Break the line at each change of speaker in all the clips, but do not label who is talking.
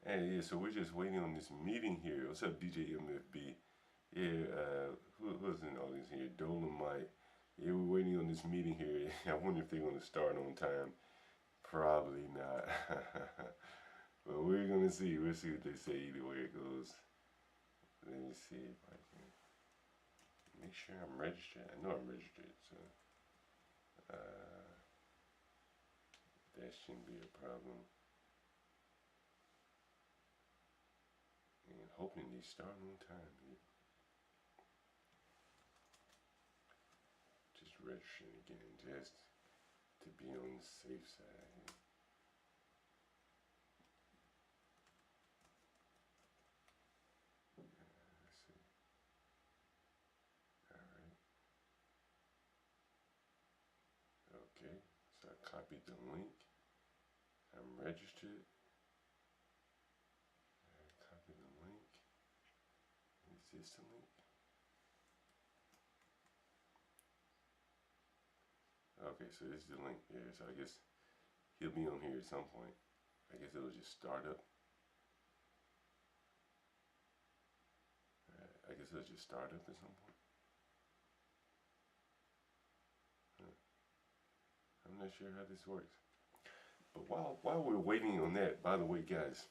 Hey, yeah, so we're just waiting on this meeting here. What's up, DJ MFB? Yeah, who's in the audience here? Dolomite. Yeah, we're waiting on this meeting here. I wonder if they're going to start on time. Probably not. But we're going to see. We'll see what they say either way it goes. Let me see if I can make sure I'm registered. I know I'm registered, so uh, that shouldn't be a problem. And hoping they start on time here. Just registering again, just to be on the safe side here. Let's see. All right. Okay. So I copied the link. I'm registered. I copied the link. Is this the link? Okay, so this is the link here. So I guess he'll be on here at some point. I guess it'll just start up. I guess it'll just start up at some point. Huh. I'm not sure how this works. But while we're waiting on that, by the way, guys,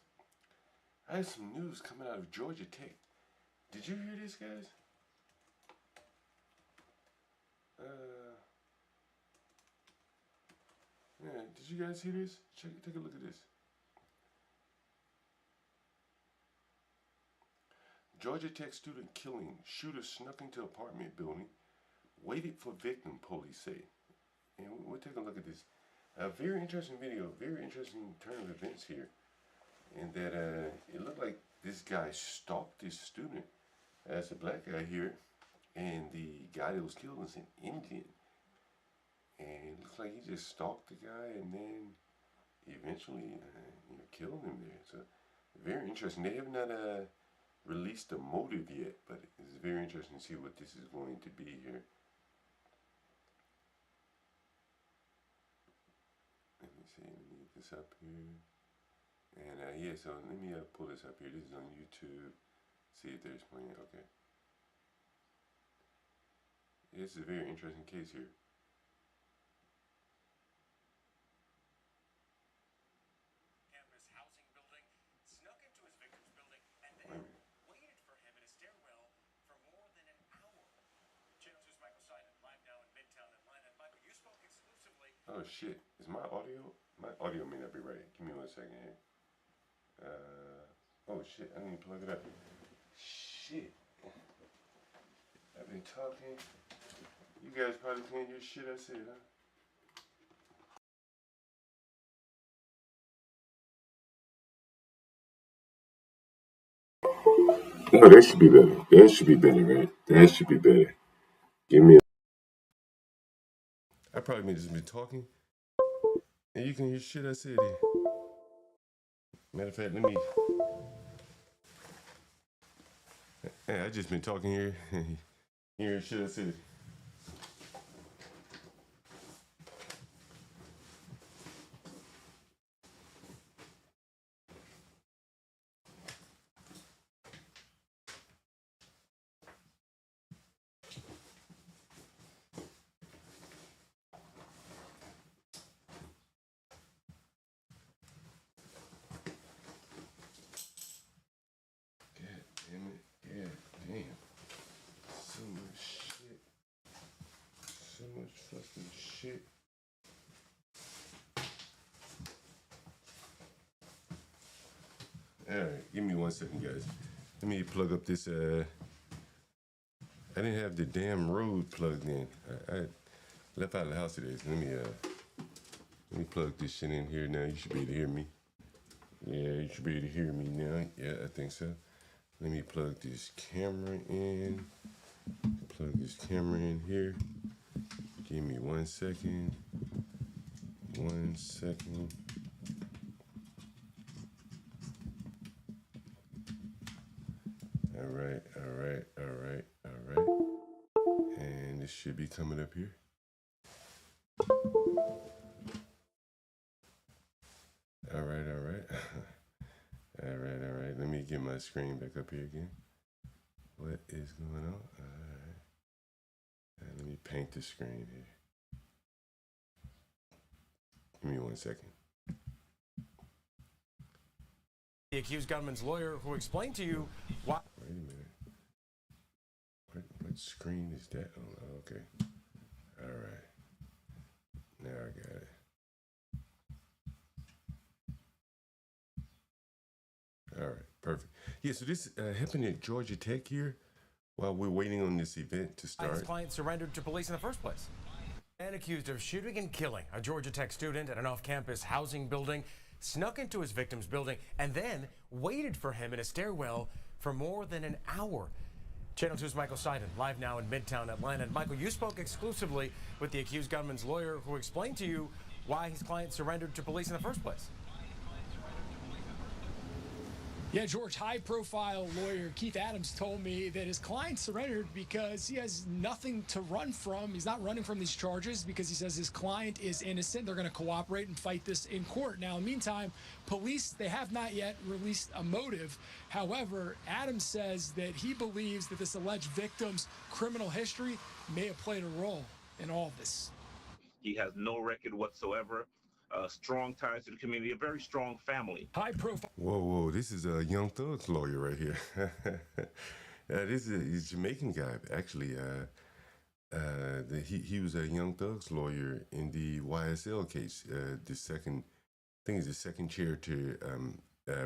I have some news coming out of Georgia Tech. Did you hear this, guys? Uh, yeah, did you guys hear this? Take a look at this. Georgia Tech student killing. Shooter snuck into apartment building. Waited for victim, police say. And we'll take a look at this. A very interesting video. Very interesting turn of events here. And that it looked like this guy stalked this student. As a black guy here. And the guy that was killed was an Indian. And it looks like he just stalked the guy and then eventually killed him there. So very interesting. They have not released the motive yet, but it's very interesting to see what this is going to be here. Let me see. Let me get this up here. And yeah, so let me pull this up here. This is on YouTube. See if there's plenty. Okay. This is a very interesting case here.
Campus housing building, snuck into his victim's building, and then waited for him in a stairwell for more than an hour. Channel 2's Michael Simon, live now in Midtown Atlanta. And Michael, you spoke exclusively.
Oh shit! Is my audio? My audio may not be right. Give me 1 second here. Oh shit! I need to plug it up. Shit! I've been talking. You guys probably can't hear shit I said, huh? No, that should be better. That should be better, right? That should be better. Give me. I probably just been talking, and you can hear shit I said here. Matter of fact, let me. Hey, I just been talking here. You hear shit I said. God damn it. God damn. So much shit. So much fucking shit. Alright, give me 1 second, guys. Let me plug up this. I didn't have the damn road plugged in. I left out of the house today, so let me plug this shit in here now. You should be able to hear me. Yeah, you should be able to hear me now. Yeah, I think so. Let me plug this camera in. Plug this camera in here. Give me 1 second. 1 second. Alright, alright, alright, alright. And this should be coming up here. Alright, alright. Alright, get my screen back up here again. What is going on? All right. Let me paint the screen here. Give me 1 second.
The accused gunman's lawyer who explained to you why.
Wait a minute. What screen is that on? Oh, okay. All right. Now I got it. All right. Perfect. Yeah, so this happened at Georgia Tech here while we're waiting on this event to start.
His client surrendered to police in the first place. And accused of shooting and killing a Georgia Tech student at an off-campus housing building, snuck into his victim's building, and then waited for him in a stairwell for more than an hour. Channel 2's Michael Seiden, live now in Midtown Atlanta. And Michael, you spoke exclusively with the accused gunman's lawyer who explained to you why his client surrendered to police in the first place.
Yeah, George, high-profile lawyer Keith Adams told me that his client surrendered because he has nothing to run from. He's not running from these charges because he says his client is innocent. They're going to cooperate and fight this in court. Now, in the meantime, police, they have not yet released a motive. However, Adams says that he believes that this alleged victim's criminal history may have played a role in all of this.
He has no record whatsoever. Strong ties to the community, a very strong family.
High profile.
Whoa, this is a Young Thug's lawyer right here. This is a Jamaican guy, actually. He was a Young Thug's lawyer in the YSL case. I think he's the second chair to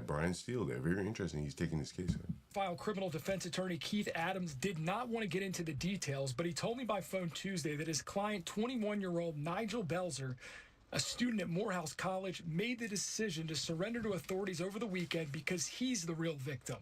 Brian Steele there. Very interesting. He's taking this case.
File criminal defense attorney Keith Adams did not want to get into the details, but he told me by phone Tuesday that his client, 21-year-old Nigel Belzer, a student at Morehouse College, made the decision to surrender to authorities over the weekend because he's the real victim,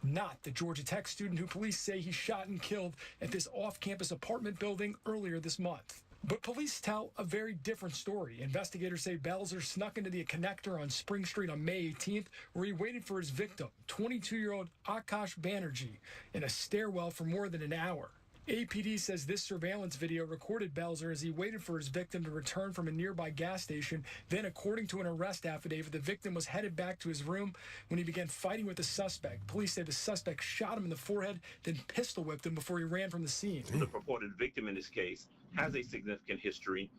not the Georgia Tech student who police say he shot and killed at this off-campus apartment building earlier this month. But police tell a very different story. Investigators say Belzer snuck into the connector on Spring Street on May 18th, where he waited for his victim, 22-year-old Akash Banerjee, in a stairwell for more than an hour. APD says this surveillance video recorded Belzer as he waited for his victim to return from a nearby gas station. Then, according to an arrest affidavit, the victim was headed back to his room when he began fighting with the suspect. Police say the suspect shot him in the forehead, then pistol whipped him before he ran from the scene.
The purported victim in this case has a significant history,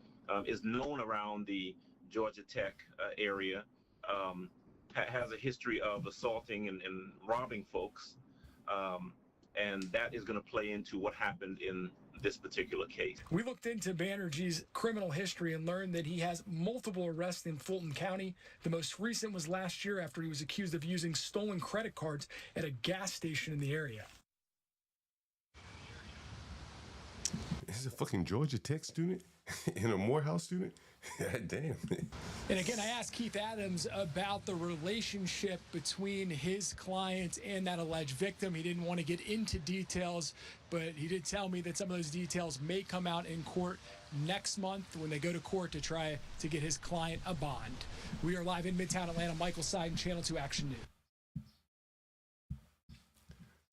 is known around the Georgia Tech area, has a history of assaulting and robbing folks. And that is going to play into what happened in this particular case.
We looked into Banerjee's criminal history and learned that he has multiple arrests in Fulton County. The most recent was last year after he was accused of using stolen credit cards at a gas station in the area.
This is a fucking Georgia Tech student and a Morehouse student? God damn.
And again, I asked Keith Adams about the relationship between his client and that alleged victim. He didn't want to get into details, but he did tell me that some of those details may come out in court next month when they go to court to try to get his client a bond. We are live in Midtown Atlanta. Michael Seiden, Channel 2 Action News.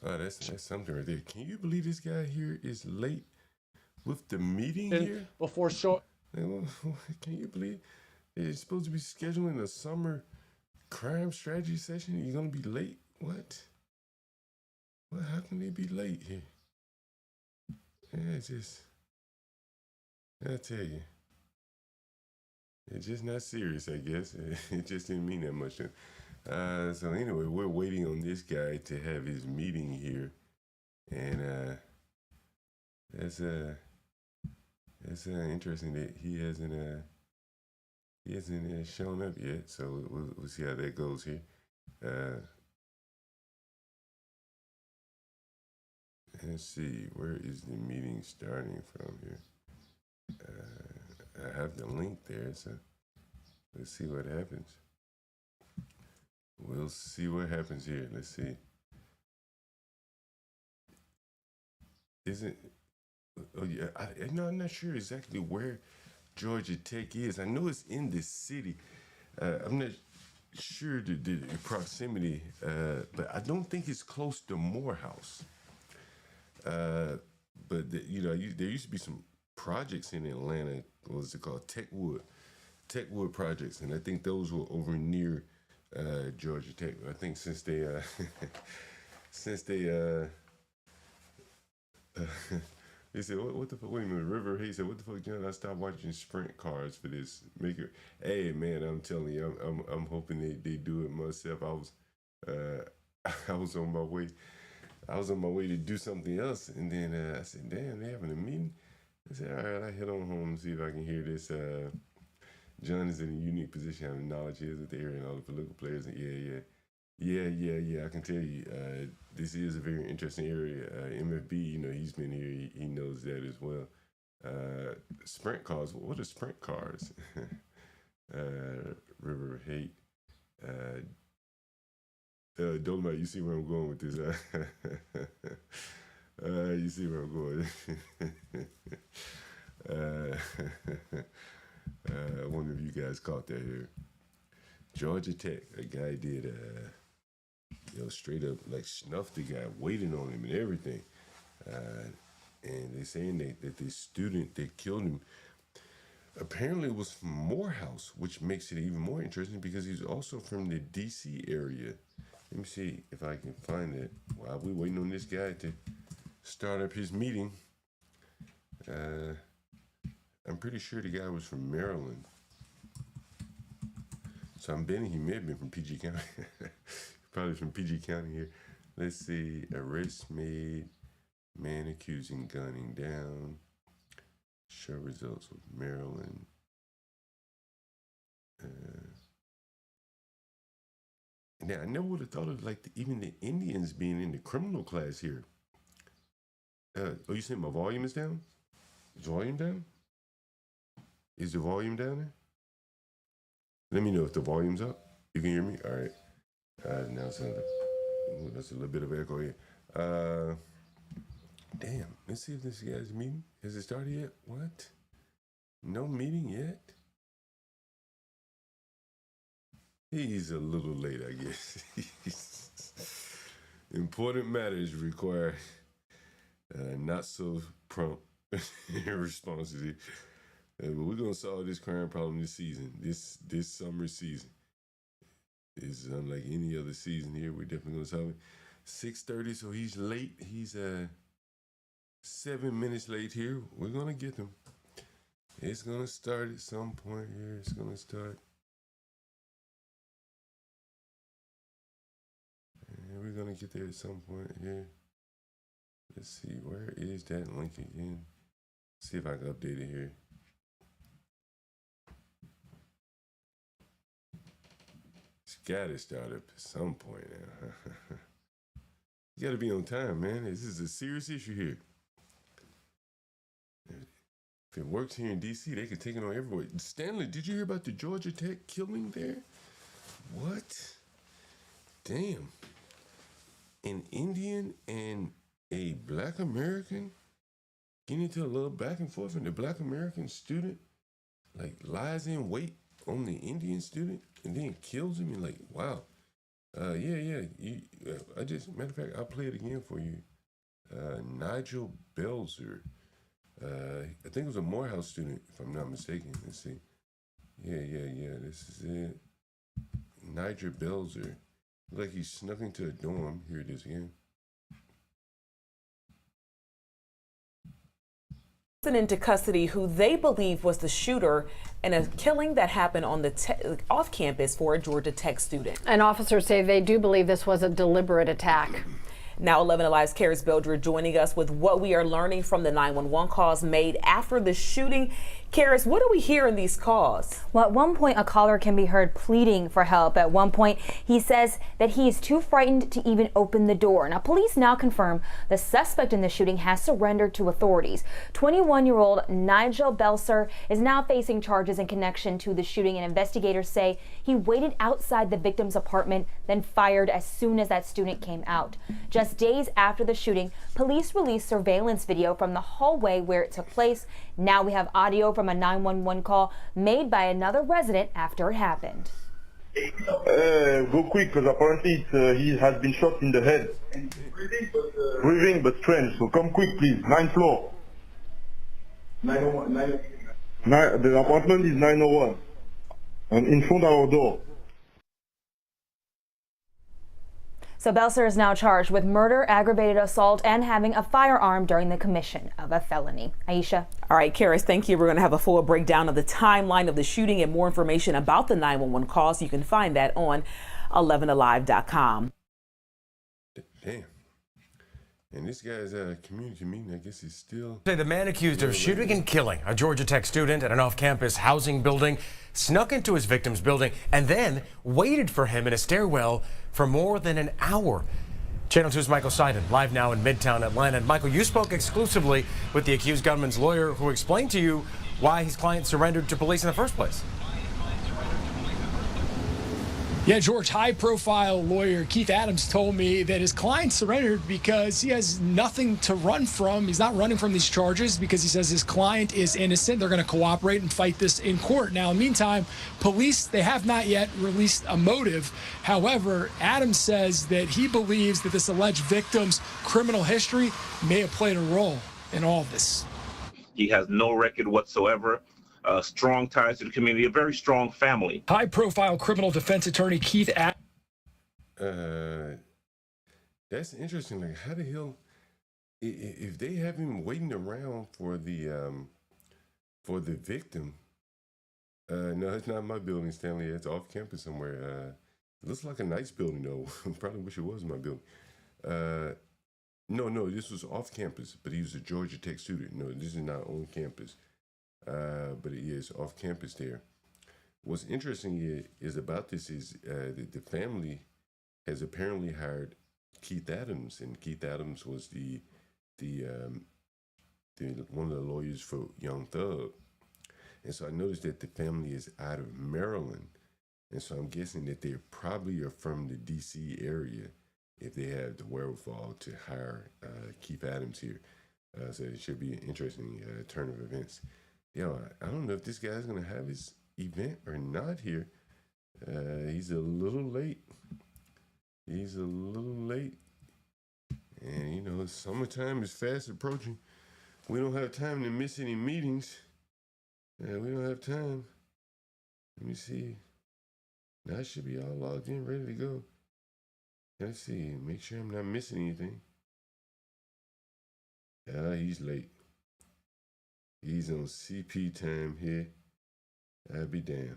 Oh, that's something right there. Can you believe this guy here is late with the meeting here?
Before short.
Can you believe it's supposed to be scheduling a summer crime strategy session? You're gonna be late? What? How can they be late here? Yeah, I tell you, it's just not serious. I guess it just didn't mean that much. So anyway, we're waiting on this guy to have his meeting here, and It's interesting that he hasn't shown up yet. So we'll see how that goes here. Let's see, where is the meeting starting from here? I have the link there, so let's see what happens. We'll see what happens here. Let's see. Oh yeah, I'm not sure exactly where Georgia Tech is. I know it's in the city. I'm not sure the proximity, but I don't think it's close to Morehouse. But there used to be some projects in Atlanta. What was it called? Techwood projects, and I think those were over near Georgia Tech. I think since they they said, what the fuck? Wait a minute, River. He said, what the fuck, John? I stopped watching sprint cars for this. Make it. Hey, man, I'm telling you, I'm hoping they do it myself. I was on my way. I was on my way to do something else, and then I said, damn, they having a meeting. I said, all right, I head on home and see if I can hear this. John is in a unique position, having knowledge here with the area and all the political players. And yeah. I can tell you, this is a very interesting area. MFB, you know, he's been here. He knows that as well. Sprint cars. What are sprint cars? River Hate. Dolomite, you see where I'm going with this? You see where I'm going. I wonder if you guys caught that here. Georgia Tech, a guy did, straight up like snuffed the guy, waiting on him and everything. And they're saying that the student that killed him apparently was from Morehouse, which makes it even more interesting because he's also from the D.C. area. Let me see if I can find it while we're waiting on this guy to start up his meeting. I'm pretty sure the guy was from Maryland. So I'm betting he may have been from PG County. Probably from PG County here. Let's see. Arrest made. Man accusing gunning down. Show results with Maryland. Now, I never would have thought of like even the Indians being in the criminal class here. Oh, you saying my volume is down? Is volume down? Is the volume down there? Let me know if the volume's up. You can hear me? All right. Now it's that's a little bit of echo here. Damn. Let's see if this guy's meeting. Has it started yet? What? No meeting yet? He's a little late, I guess. Important matters require not so prompt responses. But we're gonna solve this crime problem this season, this summer season. It's unlike any other season here. We're definitely gonna solve it. 6:30, so he's late. He's 7 minutes late here. We're gonna get them. It's gonna start at some point here. It's gonna start. And we're gonna get there at some point here. Let's see, where is that link again? See if I can update it here. It's gotta start up at some point now. You gotta be on time, man. This is a serious issue here. If it works here in DC, they could take it on everywhere. Stanley, did you hear about the Georgia Tech killing there? What? Damn. An Indian and a Black American getting into a little back and forth, and the Black American student like lies in wait on the Indian student and then kills him. And like, wow. Yeah. I just, matter of fact, I'll play it again for you. Nigel Belzer. I think it was a Morehouse student, if I'm not mistaken. Let's see. Yeah. This is it. Nigel Belzer. Like he snuck into a dorm. Here it is again.
Into custody who they believe was the shooter in a killing that happened on the off campus for a Georgia Tech student.
And officers say they do believe this was a deliberate attack.
Now 11 Alive's Karis Belger joining us with what we are learning from the 911 calls made after the shooting. Karis, what do we hear in these calls?
Well, at one point, a caller can be heard pleading for help. At one point, he says that he is too frightened to even open the door. Now, police now confirm the suspect in the shooting has surrendered to authorities. 21-year-old Nigel Belzer is now facing charges in connection to the shooting, and investigators say he waited outside the victim's apartment, then fired as soon as that student came out. Just days after the shooting, police released surveillance video from the hallway where it took place. Now we have audio from a 911 call made by another resident after it happened.
Go quick, because apparently he has been shot in the head. Breathing but strange, so come quick please. 9th floor. 901. The apartment is 901. And in front of our door.
So Belser is now charged with murder, aggravated assault, and having a firearm during the commission of a felony. Aisha.
All right, Karis, thank you. We're going to have a full breakdown of the timeline of the shooting and more information about the 911 calls. You can find that on 11alive.com.
Damn. And this guy's community meeting, I guess he's still...
The man accused of shooting and killing a Georgia Tech student at an off-campus housing building snuck into his victim's building and then waited for him in a stairwell for more than an hour. Channel 2's Michael Seiden, live now in Midtown Atlanta. And Michael, you spoke exclusively with the accused gunman's lawyer, who explained to you why his client surrendered to police in the first place.
Yeah, George, high-profile lawyer Keith Adams told me that his client surrendered because he has nothing to run from. He's not running from these charges because he says his client is innocent. They're going to cooperate and fight this in court. Now, in the meantime, police, they have not yet released a motive. However, Adams says that he believes that this alleged victim's criminal history may have played a role in all of this.
He has no record whatsoever. Strong ties to the community, a very strong family.
High-profile criminal defense attorney Keith Adams.
That's interesting. Like, how the hell, if they have him waiting around for the victim? No, it's not my building, Stanley. It's off campus somewhere. It looks like a nice building though. Probably wish it was my building. No, this was off campus, but he was a Georgia Tech student. No, this is not on campus. But it is off campus there. What's interesting is about this is the family has apparently hired Keith Adams, and Keith Adams was the one of the lawyers for Young Thug. And so I noticed that the family is out of Maryland, and so I'm guessing that they probably are from the D.C. area if they have the wherewithal to hire Keith Adams here. So it should be an interesting turn of events. Yo, I don't know if this guy's going to have his event or not here. He's a little late. And, you know, summertime is fast approaching. We don't have time to miss any meetings. We don't have time. Let me see. Now I should be all logged in, ready to go. Let's see. Make sure I'm not missing anything. He's late. He's on CP time here. I'll be damned.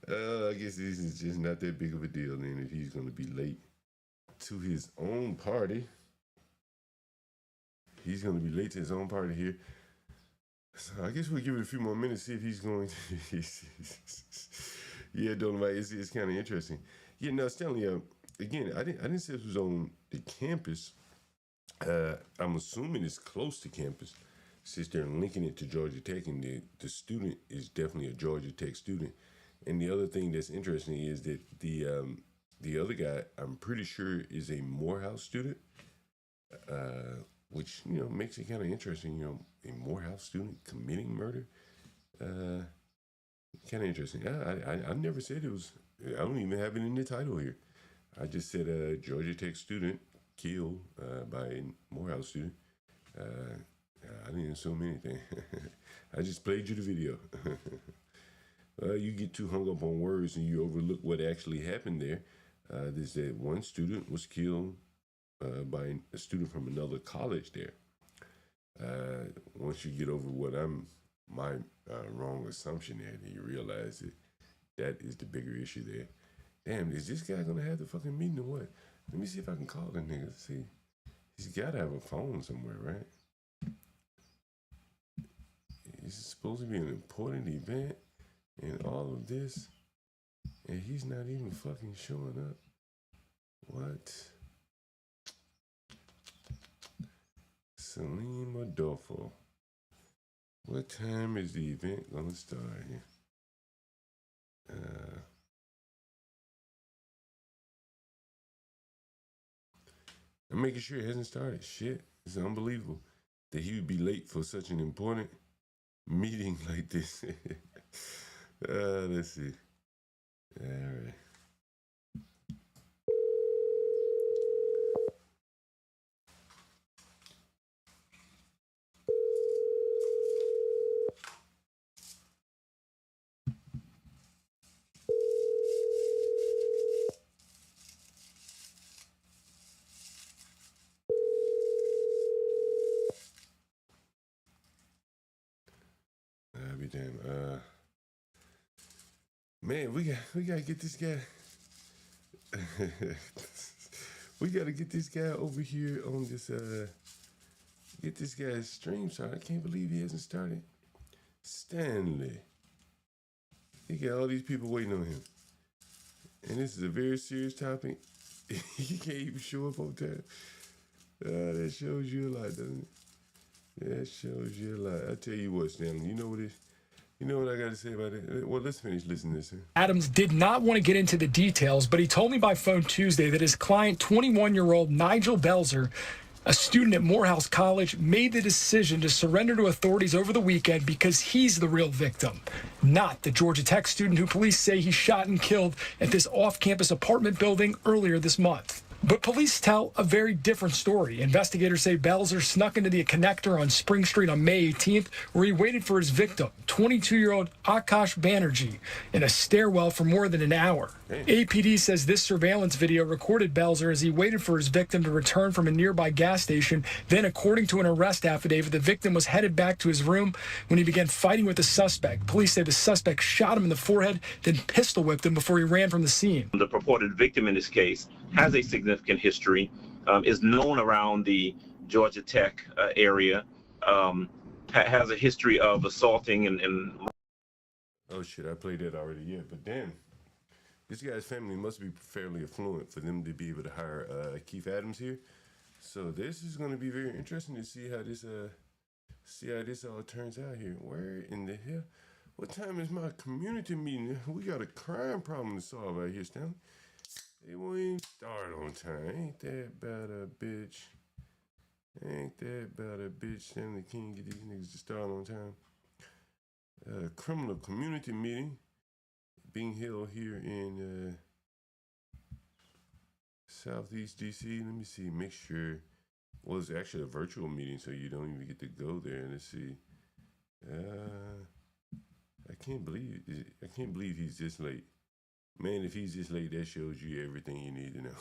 I guess this is just not that big of a deal then if he's going to be late to his own party. He's going to be late to his own party here. So I guess we'll give it a few more minutes, see if he's going to... Yeah, don't know. It's kind of interesting. Yeah, no, Stanley, again, I didn't say this was on the campus. I'm assuming it's close to campus since they're linking it to Georgia Tech, and the student is definitely a Georgia Tech student. And the other thing that's interesting is that the other guy, I'm pretty sure, is a Morehouse student, which, you know, makes it kind of interesting. You know, a Morehouse student committing murder. Kind of interesting. I never said it was. I don't even have it in the title here. I just said Georgia Tech student killed by a Morehouse student. I didn't assume anything. I just played you the video. You get too hung up on words and you overlook what actually happened there. There's that one student was killed by a student from another college there. Once you get over what my wrong assumption there, then you realize that is the bigger issue there. Damn, is this guy gonna have the fucking meeting or what? Let me see if I can call the nigga. See, he's gotta have a phone somewhere, right? This is supposed to be an important event and all of this, and he's not even fucking showing up. What? Salim Adolfo. What time is the event gonna start here? I'm making sure it hasn't started. Shit, it's unbelievable that he would be late for such an important meeting like this. Let's see. All right. damn. Man, we gotta get this guy. We gotta get this guy over here on this. Get this guy's stream started. I can't believe he hasn't started. Stanley. He got all these people waiting on him, and this is a very serious topic. He can't even show up on time. That shows you a lot, doesn't it? That shows you a lot. I tell you what, Stanley. You know what it? You know what I got to say about it? Well, let's finish listening to this.
Adams did not want to get into the details, but he told me by phone Tuesday that his client, 21-year-old Nigel Belzer, a student at Morehouse College, made the decision to surrender to authorities over the weekend because he's the real victim, not the Georgia Tech student who police say he shot and killed at this off-campus apartment building earlier this month. But police tell a very different story. Investigators say Belzer snuck into the connector on Spring Street on May 18th, where he waited for his victim, 22-year-old Akash Banerjee, in a stairwell for more than an hour. APD says this surveillance video recorded Belzer as he waited for his victim to return from a nearby gas station. Then, according to an arrest affidavit, the victim was headed back to his room when he began fighting with the suspect. Police say the suspect shot him in the forehead, then pistol whipped him before he ran from the scene.
The purported victim in this case has a significant history, is known around the Georgia Tech area, has a history of assaulting and.
Oh shit, I played that already, yeah, but damn. This guy's family must be fairly affluent for them to be able to hire Keith Adams here. So this is going to be very interesting to see how this all turns out here. Where in the hell? What time is my community meeting? We got a crime problem to solve out here, Stanley. They won't even start on time. Ain't that about a bitch? Ain't that about a bitch? Stanley King get these niggas to start on time. Criminal community meeting being held here in Southeast DC. Let me see. Make sure. Well, it's actually a virtual meeting, so you don't even get to go there. Let's see. I can't believe he's this late. Man, if he's this late, that shows you everything you need to know.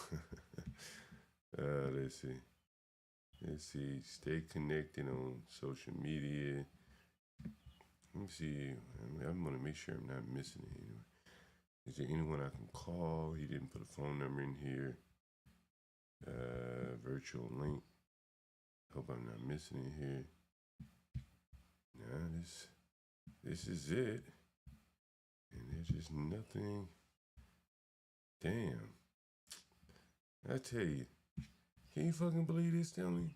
Let's see. Let's see. Stay connected on social media. Let me see. I'm going to make sure I'm not missing it. Anyway. Is there anyone I can call? He didn't put a phone number in here. Virtual link. Hope I'm not missing it here. Nah, this is it. And there's just nothing. Damn. I tell you. Can you fucking believe this, Stanley?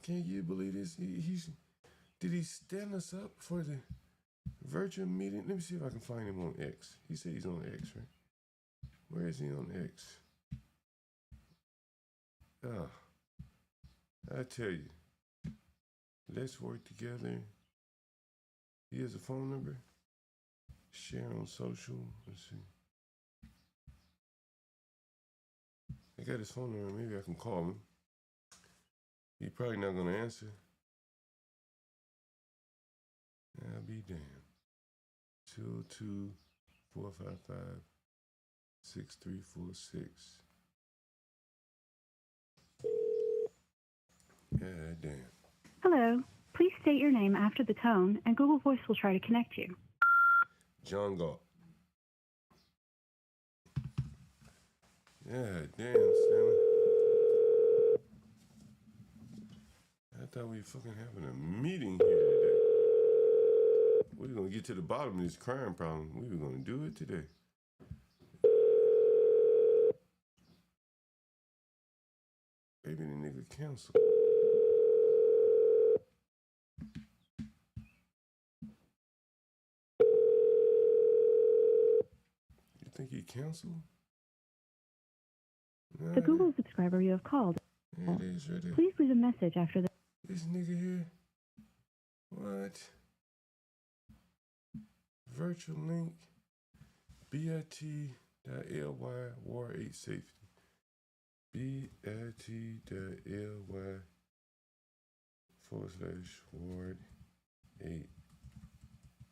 Can you believe this? Did he stand us up for the virtual meeting? Let me see if I can find him on X. He said he's on X, right? Where is he on X? I tell you. Let's work together. He has a phone number. Share on social. Let's see. I got his phone number. Maybe I can call him. He's probably not going to answer. I'll be damned. 202-455-6346. God damn.
Hello. Please state your name after the tone, and Google Voice will try to connect you.
John Galt. Yeah, damn, Stanley. I thought we fucking having a meeting here today. We were gonna get to the bottom of this crime problem. We were gonna do it today. Maybe the nigga canceled. You think he canceled?
The Google subscriber you have called.
There it is, right there.
Please leave a message after the.
This nigga here. What? Virtual link. bit.ly war 8 safety. bit.ly/ward 8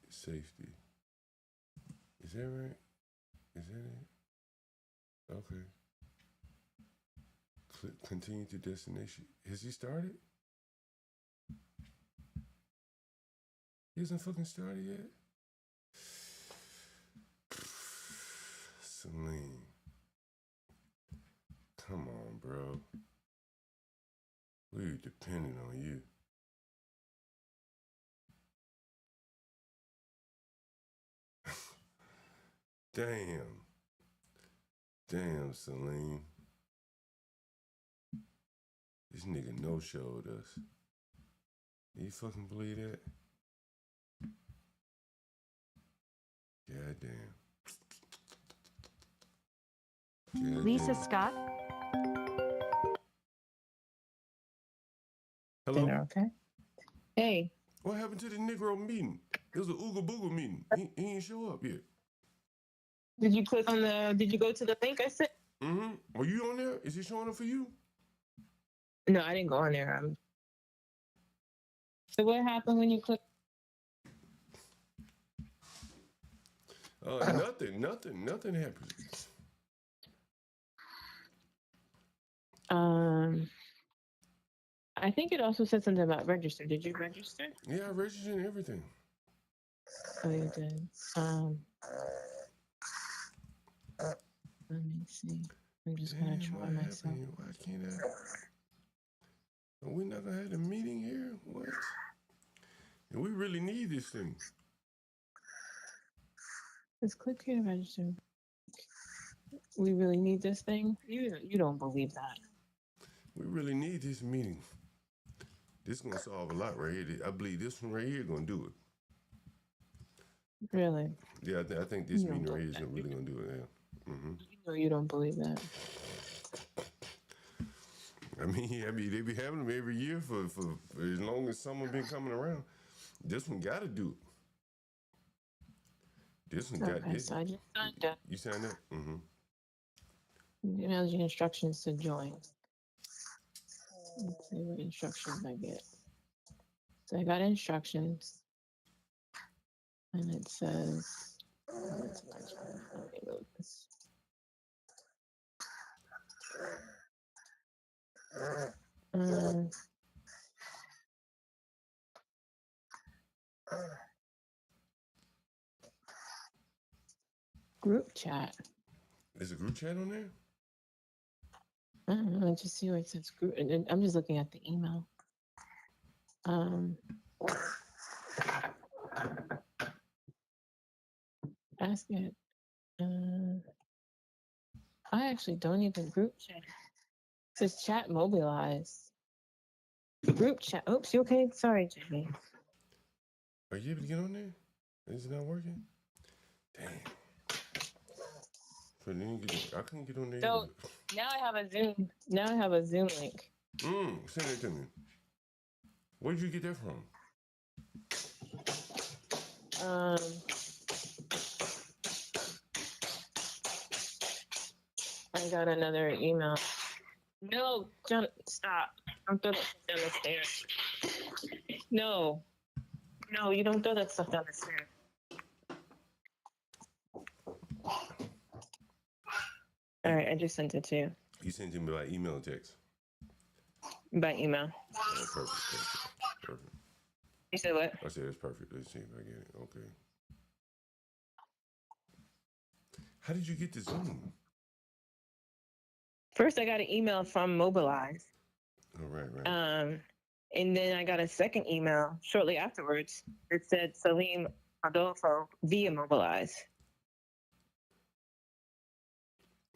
safety. Is that right? Is that it? Okay. Continue to destination. Has he started? He hasn't fucking started yet? Celine. Come on, bro. We're depending on you. Damn. Damn, Celine. This nigga no-showed us. You fucking believe that? Goddamn.
Lisa Scott.
Hello?
Dinner, okay? Hey,
What happened to the Negro meeting? It was an OOGA BOOGA meeting. He ain't show up yet.
did you click on did you go to the link I sent?
Mm-hmm. Were you on there? Is he showing up for you?
No, I didn't go on there. So what happened when you clicked?
Nothing happened.
I think it also said something about register. Did you register?
Yeah, I registered and everything.
Oh, you did. Let me see. I'm just gonna try myself.
Why can't I? We're not gonna have a meeting here? What? And we really need this thing.
Just click here to register. We really need this thing? You don't believe that.
We really need this meeting. This is gonna solve a lot right here. I believe this one right here gonna do it.
Really?
Yeah, I think this meeting right here is really gonna do it. Yeah. Mm-hmm.
You know you don't believe that.
I mean, they be having them every year for as long as someone been coming around. This one got to do it. This one got
Okay, so I just signed up.
You signed up? Mm-hmm.
You know the instructions to join. Let's see what instructions I get. So I got instructions, and it says, let me load this. Group chat.
Is a group chat on there?
I don't know. I just see where it says group, and I'm just looking at the email. Ask it. I actually don't even group chat. It says chat mobilized. Group chat. Oops, you okay? Sorry, Jimmy.
Are you able to get on there? Is it not working? Damn. I couldn't get on there.
So now I have a Zoom. Now I have a Zoom link.
Send it to me. Where did you get that from?
I got another email. No, John, stop. Don't throw that stuff down the stairs. No, you don't throw that stuff down the stairs. All right, I just sent it to you.
You sent it me by email or text?
By email.
Oh, perfect.
You said what?
I said it's perfect. Let's see if I get it. Okay. How did you get the Zoom?
First, I got an email from Mobilize.
Oh, right.
And then I got a second email shortly afterwards. It said Salim Adolfo via Mobilize.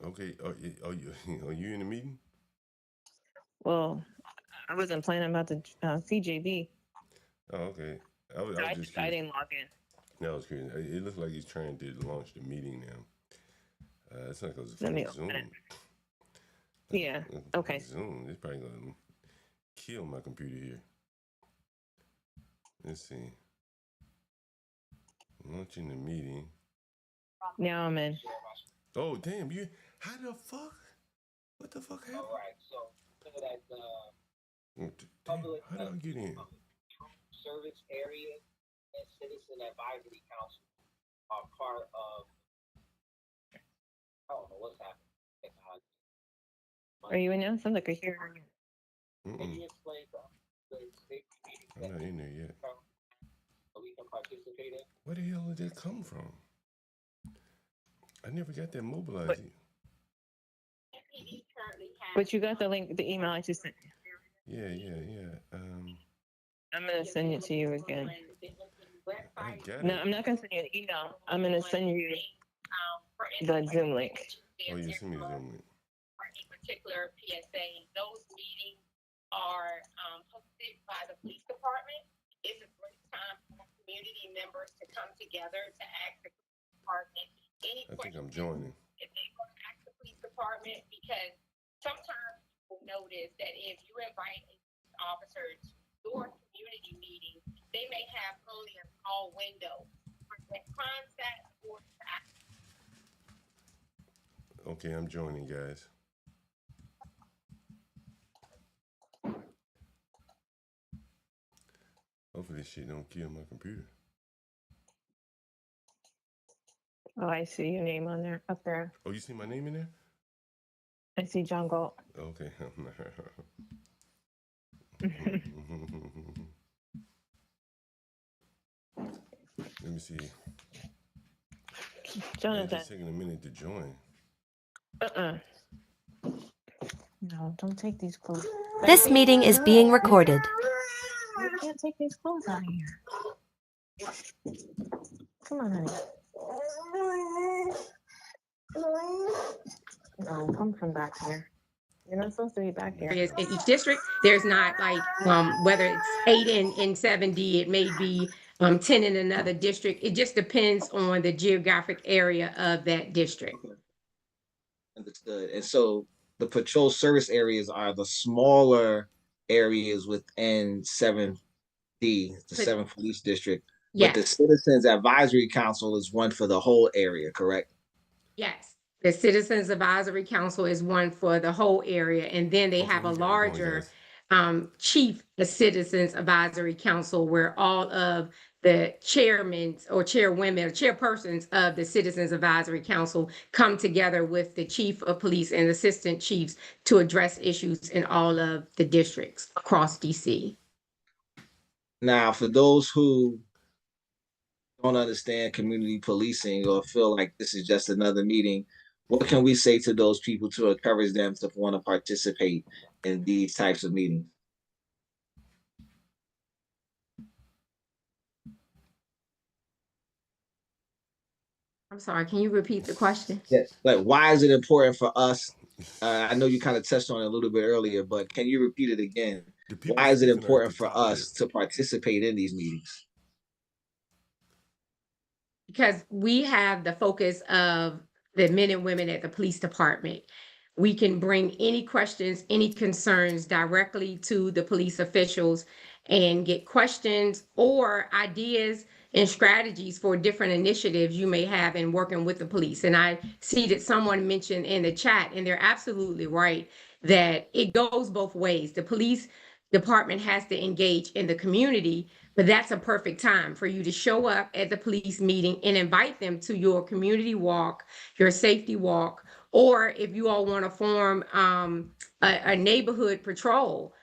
Okay. Are you in the meeting?
Well, I wasn't planning about the CJB.
Oh, okay. I was just curious.
I didn't log in.
No, I was curious. It looks like he's trying to launch the meeting now. It's not because
Let me
of Zoom.
open it. Yeah. Okay.
Zoom. It's probably gonna kill my computer here. Let's see. Launching the meeting.
Now I'm in.
Oh damn! How the fuck? What the fuck happened?
All right. So that
damn, how did I get in?
service area and citizen advisory council are part of. I don't know what's happening.
Are you in now? Sounds like I hear you.
Can you explain the
I'm not in there yet.
So we can to participate in?
Where the hell did that come from? I never got that mobilized.
But you got the link, the email I just sent you.
Yeah.
I'm gonna send it to you again.
I got
No,
it.
I'm not gonna send you an email. I'm gonna send you the Zoom link.
Oh, you send me the Zoom link.
Particular PSA, those meetings are hosted by the police department. It's a great time for community members to come together to ask the police department any
I think
questions
I'm joining.
if they want to ask the police department, because sometimes people notice that if you invite a police officer to your community meeting, they may have only a small window for the contact or to ask.
Okay, I'm joining, guys. Hopefully this shit don't kill my computer.
Oh, I see your name on there, up there.
Oh, you see my name in there?
I see John Galt.
Okay. Let me see.
Jonathan.
It's taking a minute to join.
No, don't take these clothes.
This meeting is being recorded.
You can't take these clothes out of here. Come on, honey. No, come from back here. You're not supposed to be back here.
In each district, there's not like whether it's 8 in 7D, it may be 10 in another district. It just depends on the geographic area of that district.
Okay. Understood. And so the patrol service areas are the smaller areas within 7D, the 7th Police District.
Yes.
But the Citizens Advisory Council is one for the whole area, correct?
Yes. The Citizens Advisory Council is one for the whole area, and then they have a larger chief of Citizens Advisory Council where all of the chairmen or chairwomen or chairpersons of the Citizens Advisory Council come together with the chief of police and assistant chiefs to address issues in all of the districts across DC.
Now, for those who don't understand community policing or feel like this is just another meeting, what can we say to those people to encourage them to want to participate in these types of meetings?
I'm sorry, can you repeat the question?
Yeah, like why is it important for us? I know you kind of touched on it a little bit earlier, but can you repeat it again? Why is it important for us to participate in these meetings?
Because we have the focus of the men and women at the police department. We can bring any questions, any concerns directly to the police officials and get questions or ideas and strategies for different initiatives you may have in working with the police. And I see that someone mentioned in the chat, and they're absolutely right, that it goes both ways. The police department has to engage in the community, but that's a perfect time for you to show up at the police meeting and invite them to your community walk, your safety walk, or if you all want to form a neighborhood patrol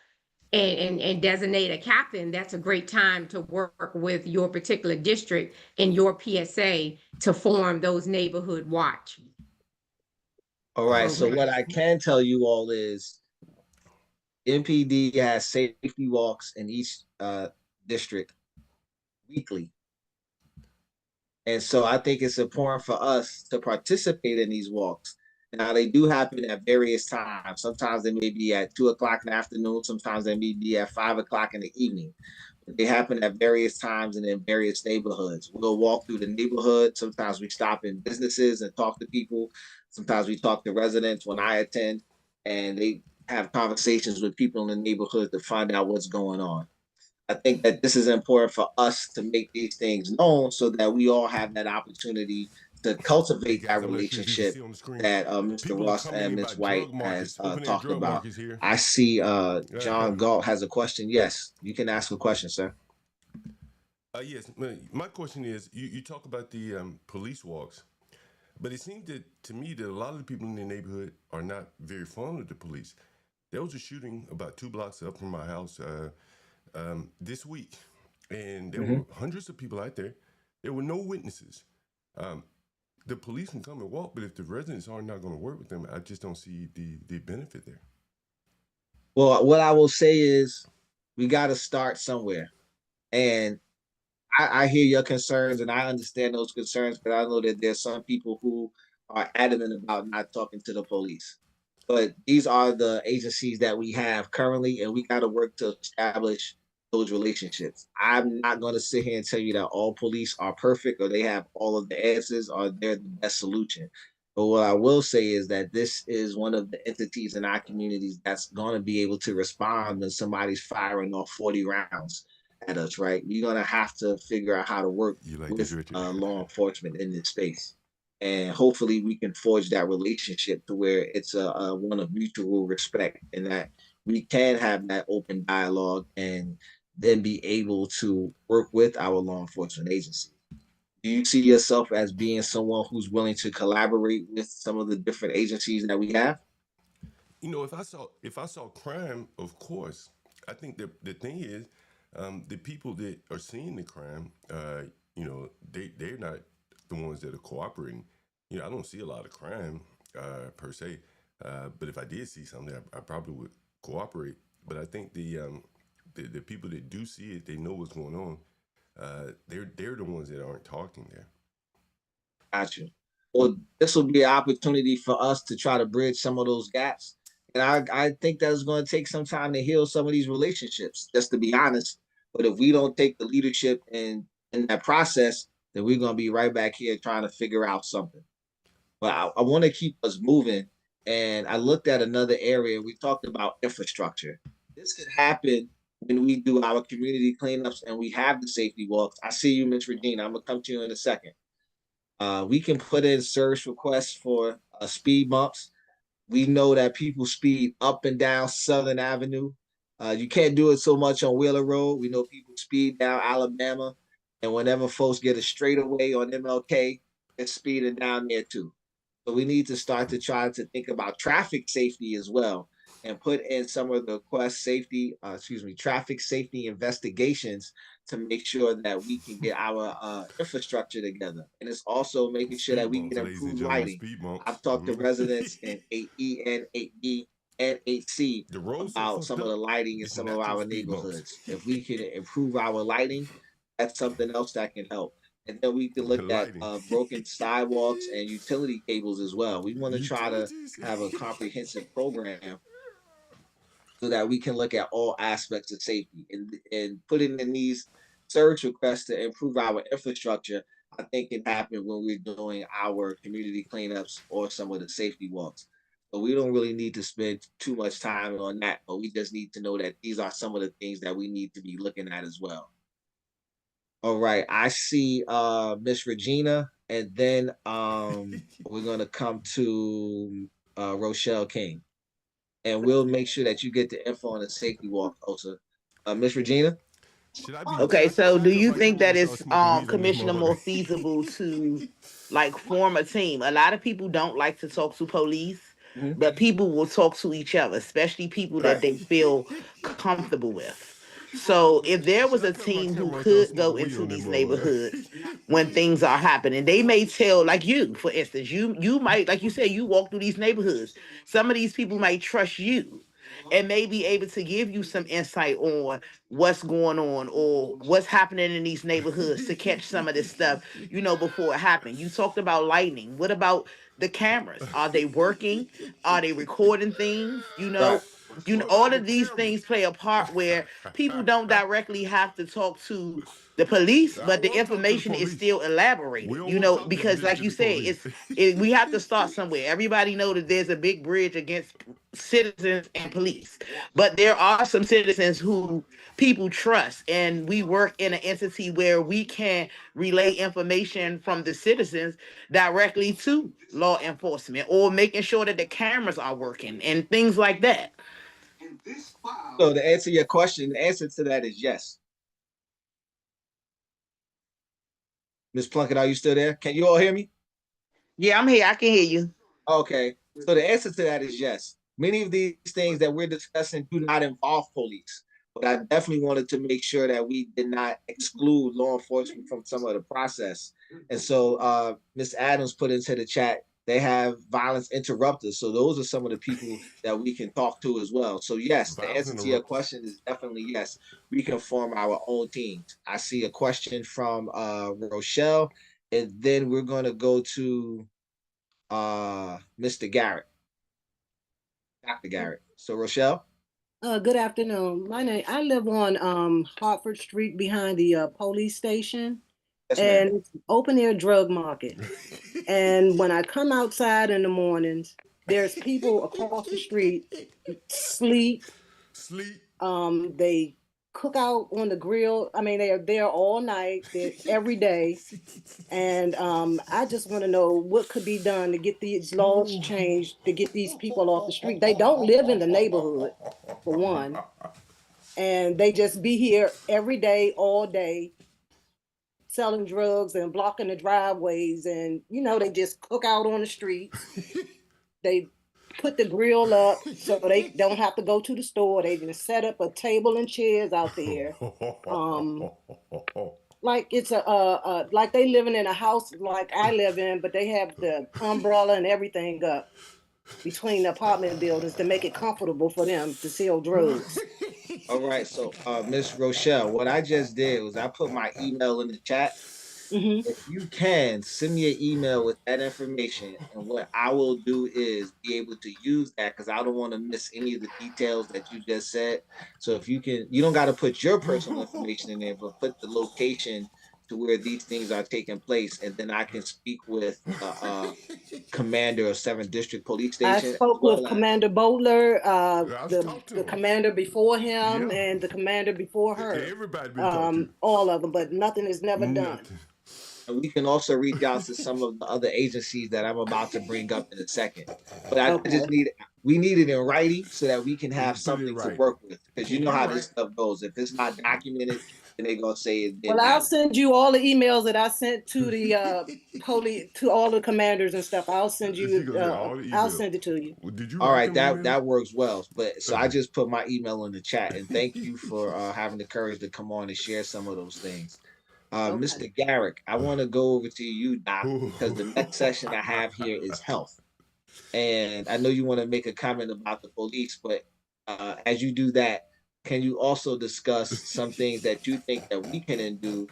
and designate a captain, that's a great time to work with your particular district and your PSA to form those neighborhood watch.
All right, so what I can tell you all is MPD has safety walks in each district weekly. And so I think it's important for us to participate in these walks. Now, they do happen at various times. Sometimes they may be at 2 o'clock in the afternoon. Sometimes they may be at 5 o'clock in the evening. But they happen at various times and in various neighborhoods. We'll walk through the neighborhood. Sometimes we stop in businesses and talk to people. Sometimes we talk to residents when I attend, and they have conversations with people in the neighborhood to find out what's going on. I think that this is important for us to make these things known so that we all have that opportunity to cultivate that relationship that Mr. Ross and Ms. White has talked about. I see John Galt has a question. Yes, you can ask a question, sir.
Yes, my question is, you talk about the police walks, but it seems that to me that a lot of the people in the neighborhood are not very fond of the police. There was a shooting about 2 blocks up from my house this week, and there were hundreds of people out there. There were no witnesses. The police can come and walk, but if the residents are not going to work with them, I just don't see the benefit there.
Well, what I will say is we got to start somewhere. And I hear your concerns and I understand those concerns, but I know that there's some people who are adamant about not talking to the police. But these are the agencies that we have currently, and we got to work to establish those relationships. I'm not going to sit here and tell you that all police are perfect or they have all of the answers or they're the best solution. But what I will say is that this is one of the entities in our communities that's going to be able to respond when somebody's firing off 40 rounds at us, right? We're going to have to figure out how to work with law enforcement in this space. And hopefully we can forge that relationship to where it's a one of mutual respect and that we can have that open dialogue and then be able to work with our law enforcement agencies. Do you see yourself as being someone who's willing to collaborate with some of the different agencies that we have?
You know, if I saw crime, of course. I think the thing is, the people that are seeing the crime, you know, they're not the ones that are cooperating. You know, I don't see a lot of crime per se, but if I did see something, I probably would cooperate. But I think the people that do see it, they know what's going on. They're the ones that aren't talking there.
Gotcha. Well, this will be an opportunity for us to try to bridge some of those gaps. And I think that it's going to take some time to heal some of these relationships, just to be honest. But if we don't take the leadership in that process, then we're going to be right back here trying to figure out something. But I want to keep us moving. And I looked at another area. We talked about infrastructure. This could happen when we do our community cleanups and we have the safety walks. I see you, Ms. Regina. I'm going to come to you in a second. We can put in service requests for speed bumps. We know that people speed up and down Southern Avenue. You can't do it so much on Wheeler Road. We know people speed down Alabama. And whenever folks get a straightaway on MLK, they're speeding down there too. So we need to start to try to think about traffic safety as well and put in some of the traffic safety investigations to make sure that we can get our infrastructure together. And it's also making sure that we can improve lighting. I've talked to residents in 8E and 8B and 8C about some of the lighting in some of our neighborhoods. If we can improve our lighting, that's something else that can help. And then we can look at broken sidewalks and utility cables as well. We want to try to have a comprehensive program so that we can look at all aspects of safety and putting in these service requests to improve our infrastructure. I think can happen when we're doing our community cleanups or some of the safety walks. But we don't really need to spend too much time on that, but we just need to know that these are some of the things that we need to be looking at as well. All right, I see Miss Regina, and then we're gonna come to Rochelle King, and we'll make sure that you get the info on the safety walk also. Miss Regina.
Okay, so do you think that it's Commissioner more feasible to like form a team? A lot of people don't like to talk to police, but people will talk to each other, especially people that they feel comfortable with. So if there was a team who could go into these neighborhoods when things are happening, they may tell, like you, for instance, you might, like you said, you walk through these neighborhoods. Some of these people might trust you and may be able to give you some insight on what's going on or what's happening in these neighborhoods to catch some of this stuff, you know, before it happened. You talked about lightning. What about the cameras? Are they working? Are they recording things? All of these things play a part where people don't directly have to talk to the police, but the information is still elaborated, because like you said, we have to start somewhere. Everybody know that there's a big bridge against citizens and police, but there are some citizens who people trust, and we work in an entity where we can relay information from the citizens directly to law enforcement or making sure that the cameras are working and things like that.
So to answer your question, the answer to that is yes. Ms. Plunkett, are you still there? Can you all hear me?
Yeah, I'm here. I can hear you.
Okay. So the answer to that is yes. Many of these things that we're discussing do not involve police. But I definitely wanted to make sure that we did not exclude law enforcement from some of the process. And so Ms. Adams put into the chat, they have violence interrupters. So those are some of the people that we can talk to as well. So yes, the answer to your question is definitely yes. We can form our own teams. I see a question from Rochelle, and then we're going to go to Mr. Garrett, Dr. Garrett. So Rochelle.
Good afternoon. I live on Hartford Street behind the police station,
Yes,
and
ma'am.
it's open air drug market. And when I come outside in the mornings, there's people across the street sleep. They cook out on the grill. I mean, they're there all night, every day. And I just want to know what could be done to get these laws changed to get these people off the street. They don't live in the neighborhood, for one, and they just be here every day, all day, selling drugs and blocking the driveways. And they just cook out on the streets. They put the grill up so they don't have to go to the store. They just set up a table and chairs out there. Like it's like they living in a house like I live in, but they have the umbrella and everything up between the apartment buildings to make it comfortable for them to sell drugs.
All right, so Miss Rochelle, what I just did was I put my email in the chat. If you can send me an email with that information, and what I will do is be able to use that because I don't want to miss any of the details that you just said. So if you can, you don't got to put your personal information in there, but put the location to where these things are taking place, and then I can speak with commander of 7th District Police
I
Station.
spoke with Commander Bowler, the commander before him, and the commander before her.
Everybody
all of them, but nothing is never done.
And we can also reach out to some of the other agencies that I'm about to bring up in a second. But I just we need it in writing so that we can have something to work with. Because you know how this stuff goes. If it's not documented, then they're gonna say it didn't
Well, I'll
happen.
send you all the emails that I sent to the police, to all the commanders and stuff. I'll send you. I'll send it to you.
Did you?
All right, that works well. But so I just put my email in the chat, and thank you for having the courage to come on and share some of those things. Mr. Garrick, I want to go over to you, Doc, because the next session I have here is health. And I know you want to make a comment about the police, but as you do that, can you also discuss some things that you think that we can do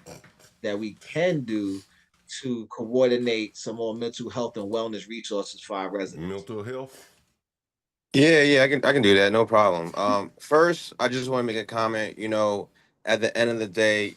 to coordinate some more mental health and wellness resources for our residents?
Mental health?
Yeah, I can do that, no problem. First, I just want to make a comment. At the end of the day,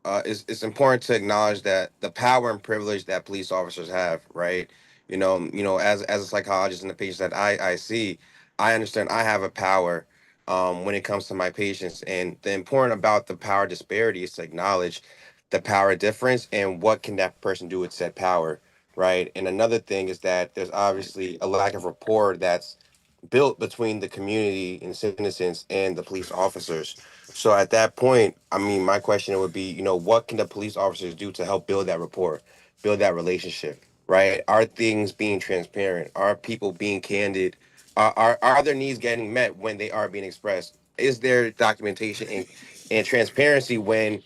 it's important to acknowledge that the power and privilege that police officers have, right? As a psychologist and the patients that I see, I understand I have a power when it comes to my patients, and the important about the power disparity is to acknowledge the power difference and what can that person do with said power, right? And another thing is that there's obviously a lack of rapport that's built between the community and citizens and the police officers. So at that point, I mean, my question would be, what can the police officers do to help build that rapport, build that relationship, right? Are things being transparent? Are people being candid? Are their needs getting met when they are being expressed? Is there documentation and transparency when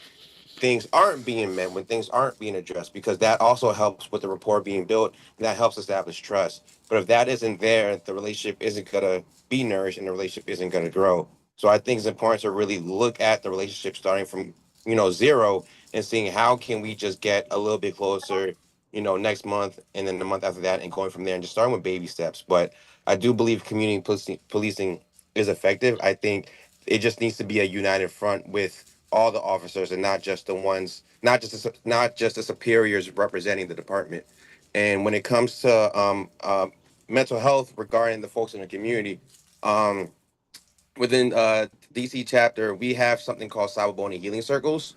things aren't being met, when things aren't being addressed, because that also helps with the rapport being built, and that helps establish trust. But if that isn't there, the relationship isn't gonna be nourished and the relationship isn't gonna grow. So I think it's important to really look at the relationship starting from, zero, and seeing how can we just get a little bit closer, next month and then the month after that, and going from there, and just starting with baby steps. But I do believe community policing is effective. I think it just needs to be a united front with all the officers and not just the ones, not just the superiors representing the department. And when it comes to mental health regarding the folks in the community, um, within DC chapter, we have something called Cyberbullying Healing Circles.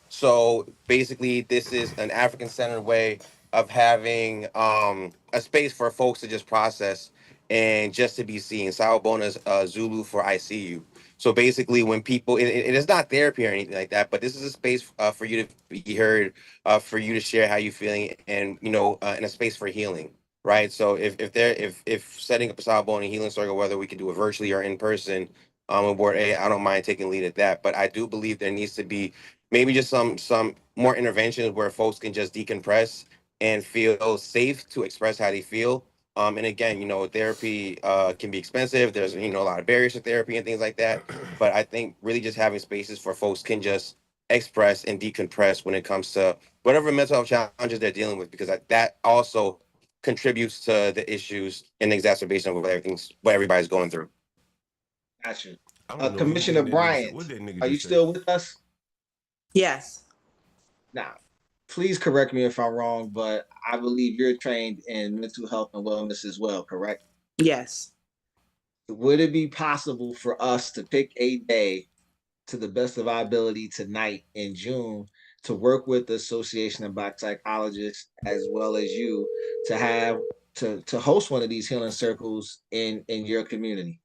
So basically, this is an African-centered way of having a space for folks to just process and just to be seen. Cyberbullying is Zulu for I see you. So basically, when people, it is not therapy or anything like that, but this is a space for you to be heard, for you to share how you're feeling, and in a space for healing, right? So if setting up a cyberbullying healing circle, whether we can do it virtually or in person, in Ward A. I don't mind taking lead at that, but I do believe there needs to be maybe just some more interventions where folks can just decompress and feel safe to express how they feel. And again, therapy can be expensive. There's a lot of barriers to therapy and things like that. But I think really just having spaces for folks can just express and decompress when it comes to whatever mental health challenges they're dealing with, because that also contributes to the issues and exacerbation of what everybody's going through.
Gotcha.
I don't know.
Commissioner Bryant,
What that nigga
are you
just say?
still with us?
Yes.
Now, please correct me if I'm wrong, but I believe you're trained in mental health and wellness as well, correct?
Yes.
Would it be possible for us to pick a day to the best of our ability tonight in June to work with the Association of Black Psychologists as well as you to have to host one of these healing circles in your community?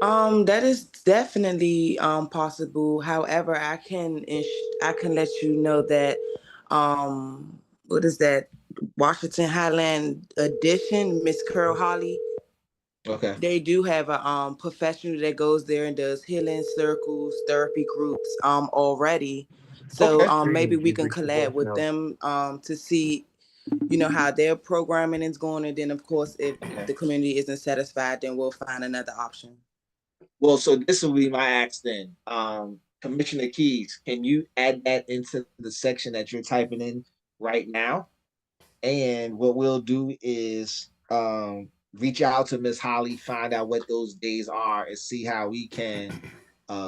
That is definitely possible. However, I can let you know that what is that? Washington Highland Edition, Miss Curl Holly.
Okay.
They do have a professional that goes there and does healing circles, therapy groups already. So
Okay.
maybe we can collab with them to see how their programming is going, and then of course if the community isn't satisfied, then we'll find another option.
Well, so this will be my ask then. Commissioner Keys, can you add that into the section that you're typing in right now? And what we'll do is reach out to Miss Holly, find out what those days are, and see how we can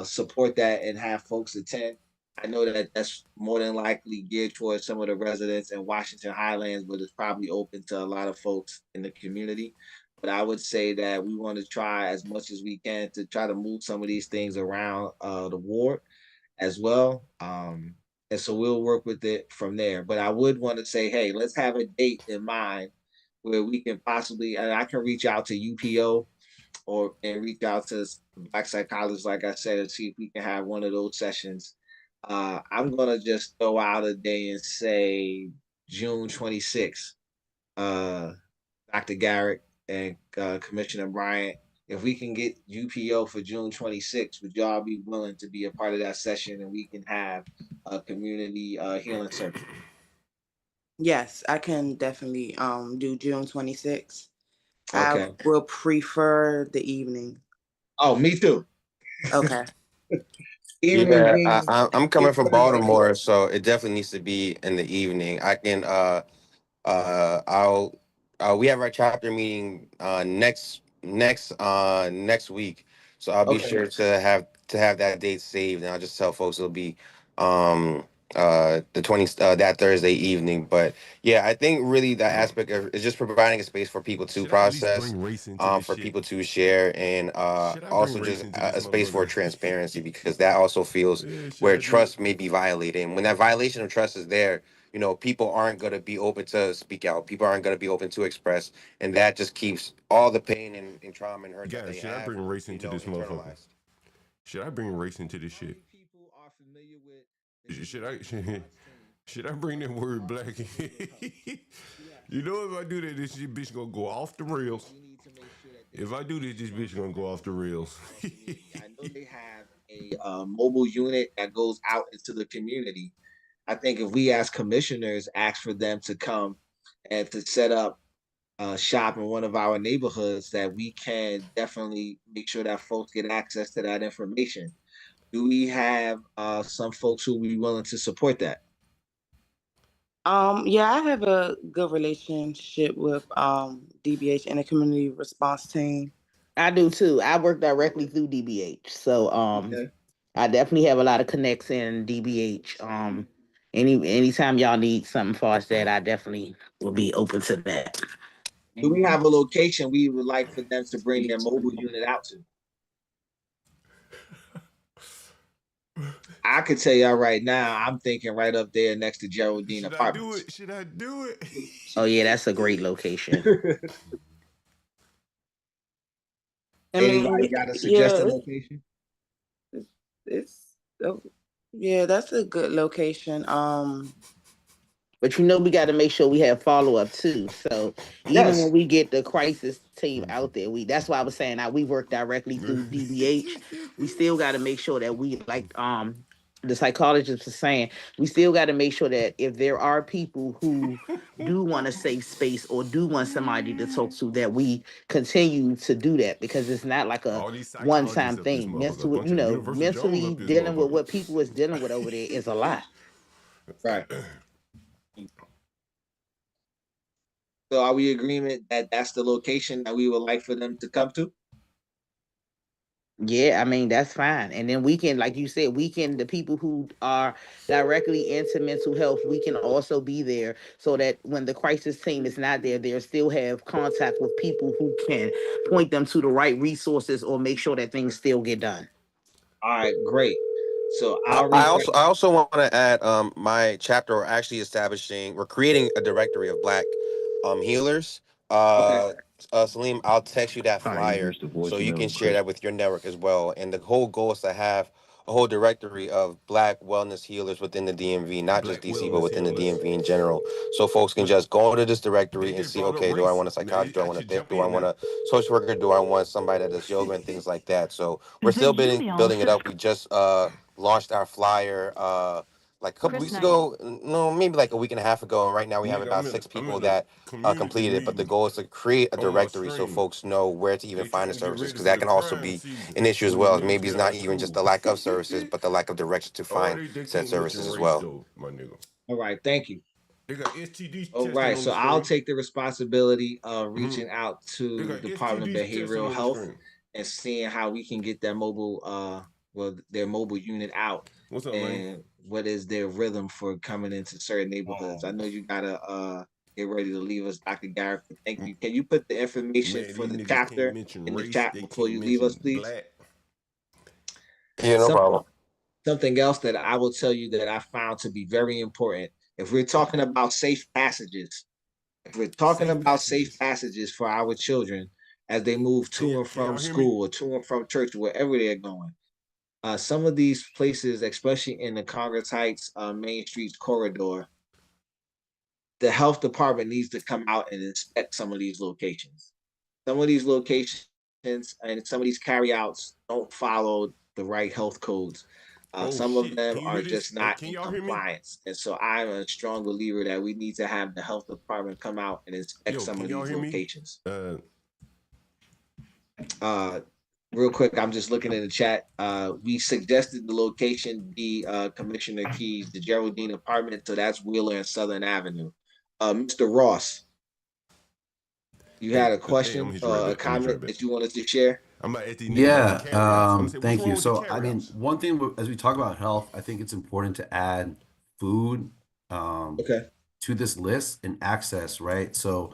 support that and have folks attend. I know that that's more than likely geared towards some of the residents in Washington Highlands, but it's probably open to a lot of folks in the community. But I would say that we want to try as much as we can to try to move some of these things around the ward as well. And so we'll work with it from there. But I would want to say, hey, let's have a date in mind where we can possibly, and I can reach out to UPO and reach out to Black psychologists, like I said, and see if we can have one of those sessions. I'm gonna just throw out a day and say June 26th. Dr. Garrett and Commissioner Bryant, if we can get UPO for June 26th, would y'all be willing to be a part of that session and we can have a community healing circle?
Yes, I can definitely do June 26th.
Okay.
I will prefer the evening.
Oh, me too.
Okay.
Yeah, I'm coming from Baltimore, so it definitely needs to be in the evening. I can I'll we have our chapter meeting next week, so I'll be sure to have that date saved, and I'll just tell folks it'll be the 20th that Thursday evening. But yeah, I think really the aspect of is just providing a space for people to process, for people to share, and also just a space for transparency, because that also feels where trust may be violated, and when that violation of trust is there, people aren't going to be open to speak out. People aren't going to be open to express. And that just keeps all the pain and trauma and hurt that they
Should
have,
I bring race into this motherfucker?
internalized.
Should I bring race into this shit? Should I bring that word black in? If I do that, this bitch gonna go off the rails. If I do this bitch gonna go off the rails.
I know they have a mobile unit that goes out into the community. I think if we as commissioners ask for them to come and to set up shop in one of our neighborhoods, that we can definitely make sure that folks get access to that information. Do we have some folks who will be willing to support that?
Yeah, I have a good relationship with DBH and the community response team.
I do too. I work directly through DBH. So I definitely have a lot of connects in DBH. Anytime y'all need something for us that, I definitely will be open to that.
Do we have a location we would like for them to bring their mobile unit out to? I could tell y'all right now, I'm thinking right up there next to Geraldine Apartments.
Should I do it?
Oh yeah, that's a great location.
Anybody got a suggested location?
Yeah, that's a good location.
But we got to make sure we have follow up too. So even when we get the crisis team out there, that's why I was saying we work directly through DBH. We still got to make sure that we the psychologist was saying, we still got to make sure that if there are people who do want a safe space or do want somebody to talk to, that we continue to do that, because it's not like a one-time thing. Mentally dealing with what people is dealing with over there is a lot.
Right. So are we agreement that that's the location that we would like for them to come to?
Yeah, I mean, that's fine. And then we can, like you said, the people who are directly into mental health, we can also be there so that when the crisis team is not there, they'll still have contact with people who can point them to the right resources or make sure that things still get done.
All right, great. So
I also want to add my chapter we're actually we're creating a directory of Black healers. Salim, I'll text you that flyer so you can share that with your network as well. And the whole goal is to have a whole directory of Black wellness healers within the DMV, not just DC, but within the DMV in general. So folks can just go into this directory and see, okay, do I want a psychologist? Do I want a therapist? Do I want a social worker? Do I want somebody that does yoga and things like that? So we're still building it up. We just launched our flyer like a couple weeks ago. No, maybe like a week and a half ago. And right now we have about 6 people that completed it. But the goal is to create a directory so folks know where to even find the services, because that can also be an issue as well. Maybe it's not even just the lack of services, but the lack of direction to find said services as well.
All right, thank you.
They got STD.
All right, so I'll take the responsibility of reaching out to the Department of Behavioral Health and seeing how we can get their mobile their mobile unit out.
What's up,
and
man?
What is their rhythm for coming into certain neighborhoods? I know you gotta get ready to leave us, Dr. Garrett. Thank you. Can you put the information for the chapter in the chat before you leave us, please?
Yeah, no problem.
Something else that I will tell you that I found to be very important. If we're talking about safe passages, safe passages for our children as they move to and from school or to and from church, wherever they're going, some of these places, especially in the Congress Heights Main Street corridor, the health department needs to come out and inspect some of these locations. Some of these locations and some of these carryouts don't follow the right health codes. Some of them are just not in compliance. And so I'm a strong believer that we need to have the health department come out and inspect some of these locations. Real quick, I'm just looking in the chat. We suggested the location be Commissioner Keys, the Geraldine apartment. So that's Wheeler and Southern Avenue. Mr. Ross, you had a question or a comment that you wanted to share?
Yeah, thank you. So, I mean, one thing as we talk about health, I think it's important to add food to this list and access, right? So,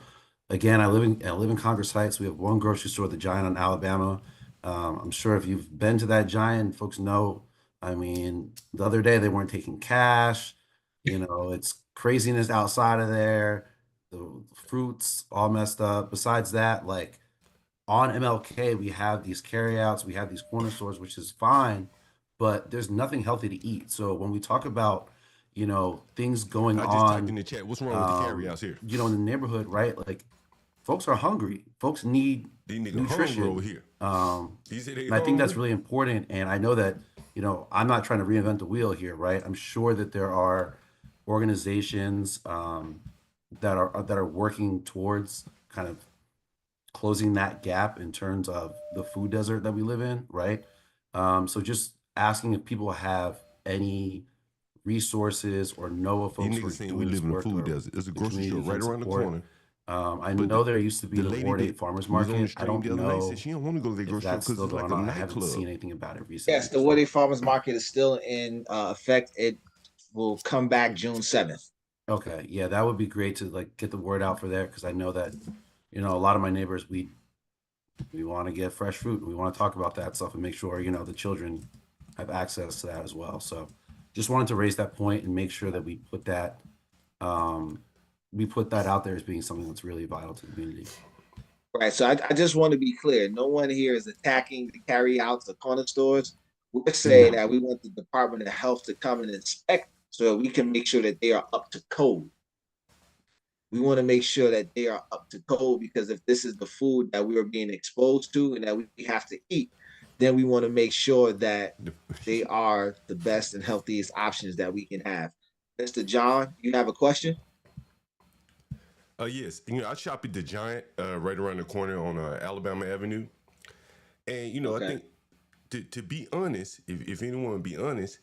again, I live in Congress Heights. We have one grocery store, the Giant on Alabama. I'm sure if you've been to that Giant, folks know. I mean, the other day they weren't taking cash. It's craziness outside of there. The fruits all messed up. Besides that, like, on MLK, we have these carryouts, we have these corner stores, which is fine, but there's nothing healthy to eat. So when we talk about, things going on, I just typed
in the chat, what's wrong with the carryouts here?
In the neighborhood, right? Like, folks are hungry. Folks need nutrition.
Over here.
And I think that's really important. And I know that, I'm not trying to reinvent the wheel here, right? I'm sure that there are organizations that are working towards kind of closing that gap in terms of the food desert that we live in, right? So just asking if people have any resources or know of folks who are doing
we live in a
work
food desert. There's a grocery store right around the corner.
I know there used to be the Ward 8 Farmers Market. I don't know
she don't want to go to the grocery store because it's like a nightclub.
I haven't seen anything about it recently.
Yes, the Ward 8 Farmers Market is still in effect. It will come back June 7th.
Okay, yeah, that would be great to get the word out for there, because I know that a lot of my neighbors, we want to get fresh fruit. We want to talk about that stuff and make sure, the children have access to that as well. So just wanted to raise that point and make sure that we put that out there as being something that's really vital to the community.
Right. So I just want to be clear. No one here is attacking the carryouts, the corner stores. We're saying that we want the Department of Health to come and inspect so that we can make sure that they are up to code. We want to make sure that they are up to code, because if this is the food that we are being exposed to and that we have to eat, then we want to make sure that they are the best and healthiest options that we can have. Mr. John, you have a question?
Yes. I shop at the Giant right around the corner on Alabama Avenue. And, I think to be honest, if anyone would be honest,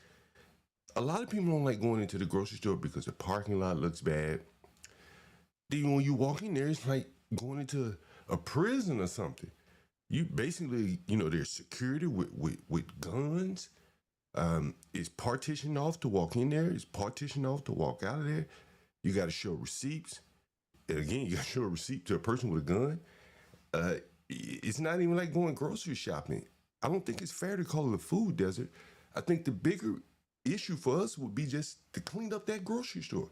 a lot of people don't like going into the grocery store because the parking lot looks bad. Then when you walk in there, it's like going into a prison or something. You basically, there's security with guns. It's partitioned off to walk in there. It's partitioned off to walk out of there. You got to show receipts. And again, you got to show a receipt to a person with a gun. It's not even like going grocery shopping. I don't think it's fair to call it a food desert. I think the bigger issue for us would be just to clean up that grocery store.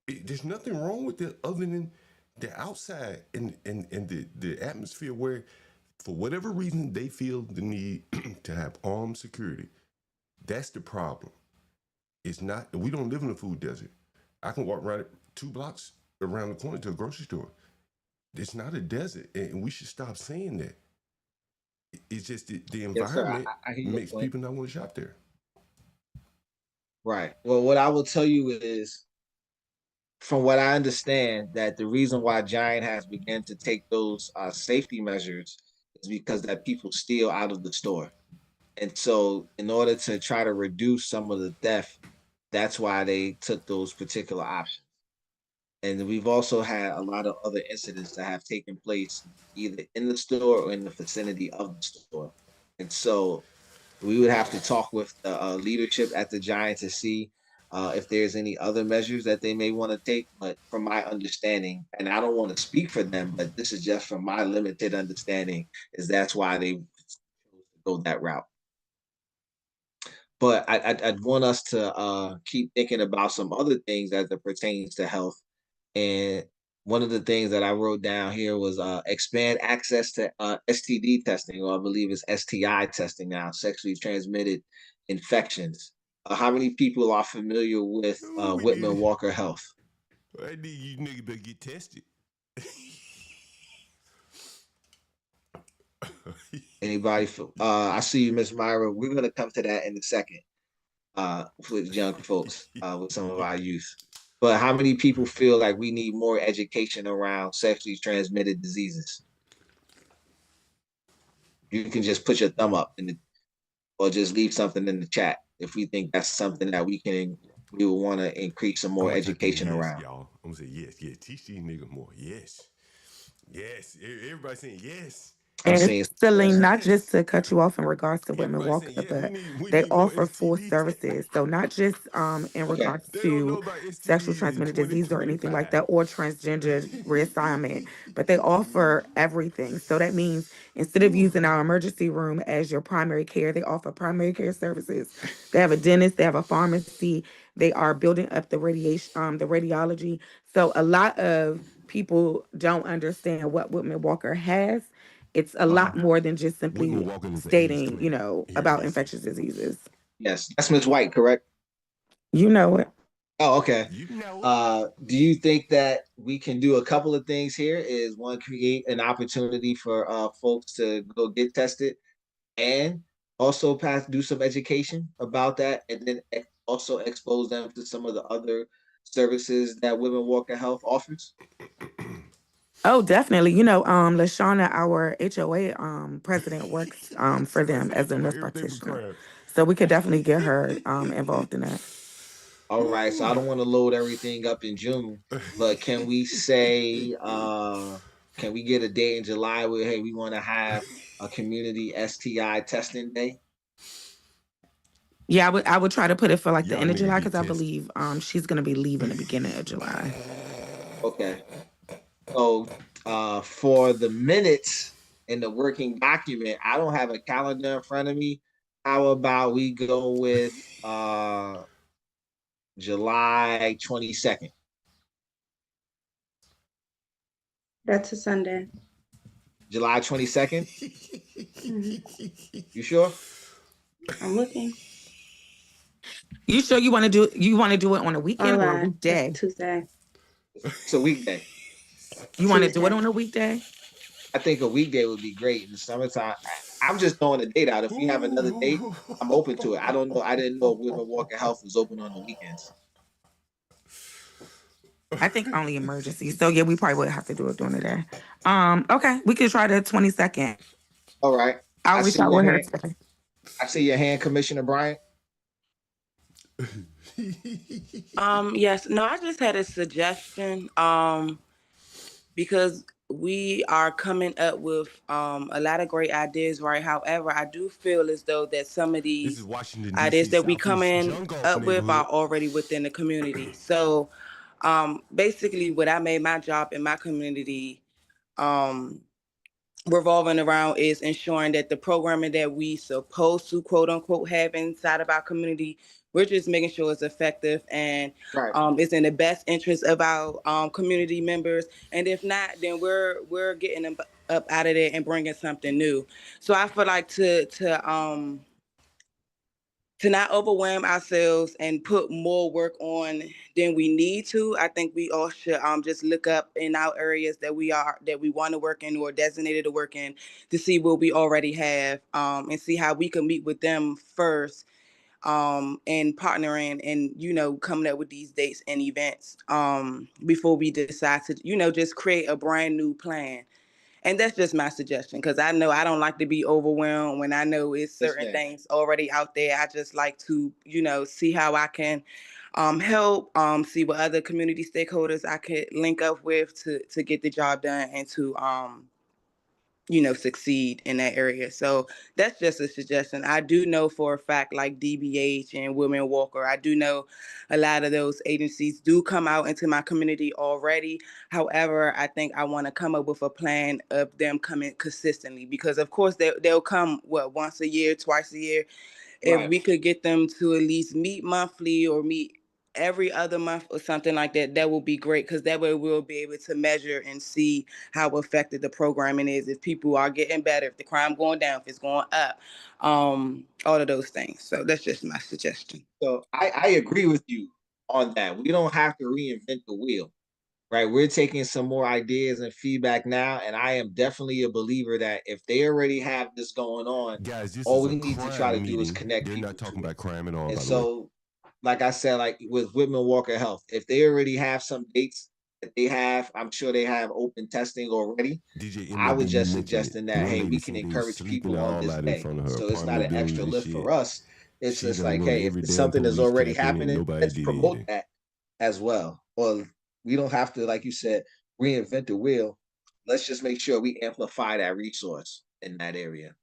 There's nothing wrong with it other than the outside and the atmosphere where, for whatever reason, they feel the need to have armed security. That's the problem. It's not, we don't live in a food desert. I can walk right 2 blocks around the corner to a grocery store. It's not a desert, and we should stop saying that. It's just the environment makes people not want to shop there.
Right. Well, what I will tell you is, from what I understand, that the reason why Giant has begun to take those safety measures is because that people steal out of the store. And so in order to try to reduce some of the theft, that's why they took those particular options. And we've also had a lot of other incidents that have taken place either in the store or in the vicinity of the store. And so we would have to talk with the leadership at the Giant to see if there's any other measures that they may want to take. But from my understanding, and I don't want to speak for them, but this is just from my limited understanding, is that's why they go that route. But I'd want us to keep thinking about some other things as it pertains to health. And one of the things that I wrote down here was expand access to STD testing, or I believe it's STI testing now, sexually transmitted infections. How many people are familiar with Whitman Walker Health?
I need you niggas better get tested.
Anybody? I see you, Miss Myra. We're gonna come to that in a second with young folks, with some of our youth. But how many people feel like we need more education around sexually transmitted diseases? You can just put your thumb up or just leave something in the chat if we think that's something that we will want to increase some more education around.
Y'all. I'm gonna say yes. Teach these niggas more. Yes. Everybody saying yes.
And Celine, not just to cut you off in regards to Whitman Walker, but they offer full services. So not just in regards to sexual transmitted disease or anything like that, or transgender reassignment, but they offer everything. So that means instead of using our emergency room as your primary care, they offer primary care services. They have a dentist, they have a pharmacy, they are building up the radiology. So a lot of people don't understand what Whitman Walker has. It's a lot more than just simply stating, about infectious diseases.
Yes, that's Ms. White, correct?
You know it.
Oh, okay. Do you think that we can do a couple of things here? Is one, create an opportunity for folks to go get tested, and also do some education about that, and then also expose them to some of the other services that Whitman Walker Health offers?
Oh, definitely. LaShawna, our HOA president, works for them as a nurse practitioner. So we could definitely get her involved in that.
All right. So I don't want to load everything up in June, but can we say, can we get a day in July where, hey, we want to have a community STI testing day?
Yeah, I would try to put it for like the end of July, because I believe she's going to be leaving the beginning of July.
Okay. So for the minutes in the working document, I don't have a calendar in front of me. How about we go with July 22nd?
That's a Sunday.
July 22nd?
Mm-hmm.
You sure?
I'm looking.
You sure you want to do it on a weekend or a weekday?
Tuesday.
It's a weekday.
You want to do it on a weekday?
I think a weekday would be great in the summertime. I'm just throwing a date out. If we have another date, I'm open to it. I don't know. I didn't know if Women Walking Health was open on the weekends.
I think only emergencies. So yeah, we probably would have to do it during the day. Okay, we could try the 22nd.
All right.
I'll reach out with her today.
I see your hand, Commissioner Bryant.
Yes. No, I just had a suggestion. Because we are coming up with a lot of great ideas, right? However, I do feel as though that some of these ideas that we coming up with are already within the community. So basically what I made my job in my community revolving around is ensuring that the programming that we supposed to quote unquote have inside of our community, we're just making sure it's effective and it's in the best interest of our community members. And if not, then we're getting them up out of there and bringing something new. So I feel like to not overwhelm ourselves and put more work on than we need to. I think we all should just look up in our areas that we want to work in or designated to work in to see what we already have and see how we can meet with them first and partnering and coming up with these dates and events before we decide to just create a brand new plan. And that's just my suggestion, because I know I don't like to be overwhelmed when I know it's certain things already out there. I just like to, see how I can help, see what other community stakeholders I could link up with to get the job done and to, succeed in that area. So that's just a suggestion. I do know for a fact, like DBH and Women Walker, I do know a lot of those agencies do come out into my community already. However, I think I want to come up with a plan of them coming consistently, because of course they'll come once a year, twice a year. If we could get them to at least meet monthly or meet every other month or something like that, that will be great, because that way we'll be able to measure and see how effective the programming is, if people are getting better, if the crime going down, if it's going up, all of those things. So that's just my suggestion.
So I agree with you on that. We don't have to reinvent the wheel, right? We're taking some more ideas and feedback now, and I am definitely a believer that if they already have this going on,
Guys, this
all
is
we
a
need to
crime
try to do is
meeting.
connect
They're
people
not talking
to
about
it.
crime at all,
And
by the way.
so, like I said, like with Women Walker Health, if they already have some dates that they have, I'm sure they have open testing already.
DJ
I was
MLB, you
just
mentioned
suggesting
it.
that,
One
hey,
lady
we can
said they
encourage
sleeping
people on
all
this
out in
day.
front of her
So it's not
apartment
an extra
buildings and
lift
shit.
for us. It's
She
just
done
like,
wrote
hey, if
every
it's
damn
something that's
police
already
captain and
happening,
nobody
let's
did
promote
anything.
that as well. Or we don't have to, like you said, reinvent the wheel. Let's just make sure we amplify that resource in that area.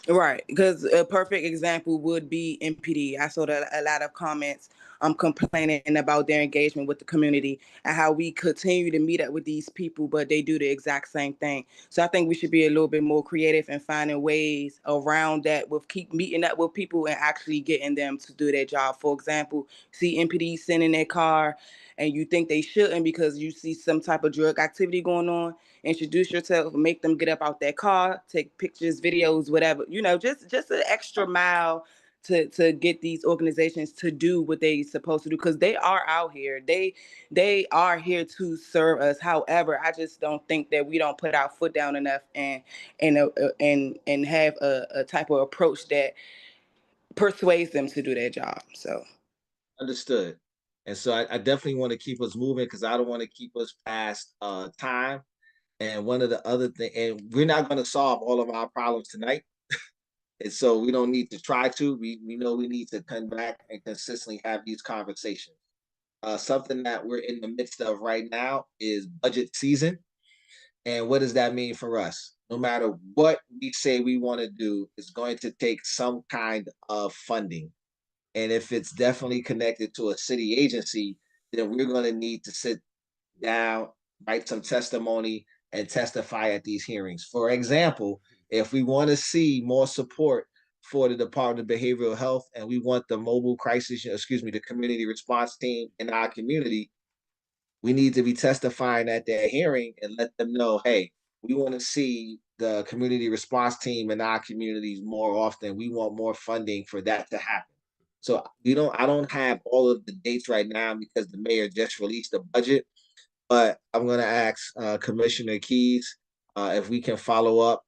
Right, because a perfect example would be MPD. I saw that a lot of comments complaining about their engagement with the community and how we continue to meet up with these people, but they do the exact same thing. So I think we should be a little bit more creative and finding ways around that, with keep meeting up with people and actually getting them to do their job. For example, see MPD sitting in their car and you think they shouldn't because you see some type of drug activity going on. Introduce yourself, make them get up out their car, take pictures, videos, whatever, just an extra mile to get these organizations to do what they supposed to do, because they are out here. They are here to serve us. However, I just don't think that we don't put our foot down enough and have a type of approach that persuades them to do their job. So
Understood. And so I definitely want to keep us moving, because I don't want to keep us past time. And one of the other things, and we're not going to solve all of our problems tonight. And so we don't need to try to. We know we need to come back and consistently have these conversations. Something that we're in the midst of right now is budget season. And what does that mean for us? No matter what we say we want to do, it's going to take some kind of funding. And if it's definitely connected to a city agency, then we're going to need to sit down, write some testimony, and testify at these hearings. For example, if we want to see more support for the Department of Behavioral Health and we want the the community response team in our community, we need to be testifying at their hearing and let them know, hey, we want to see the community response team in our communities more often. We want more funding for that to happen. So I don't have all of the dates right now because the mayor just released the budget. but I'm going to ask Commissioner Keys if we can follow up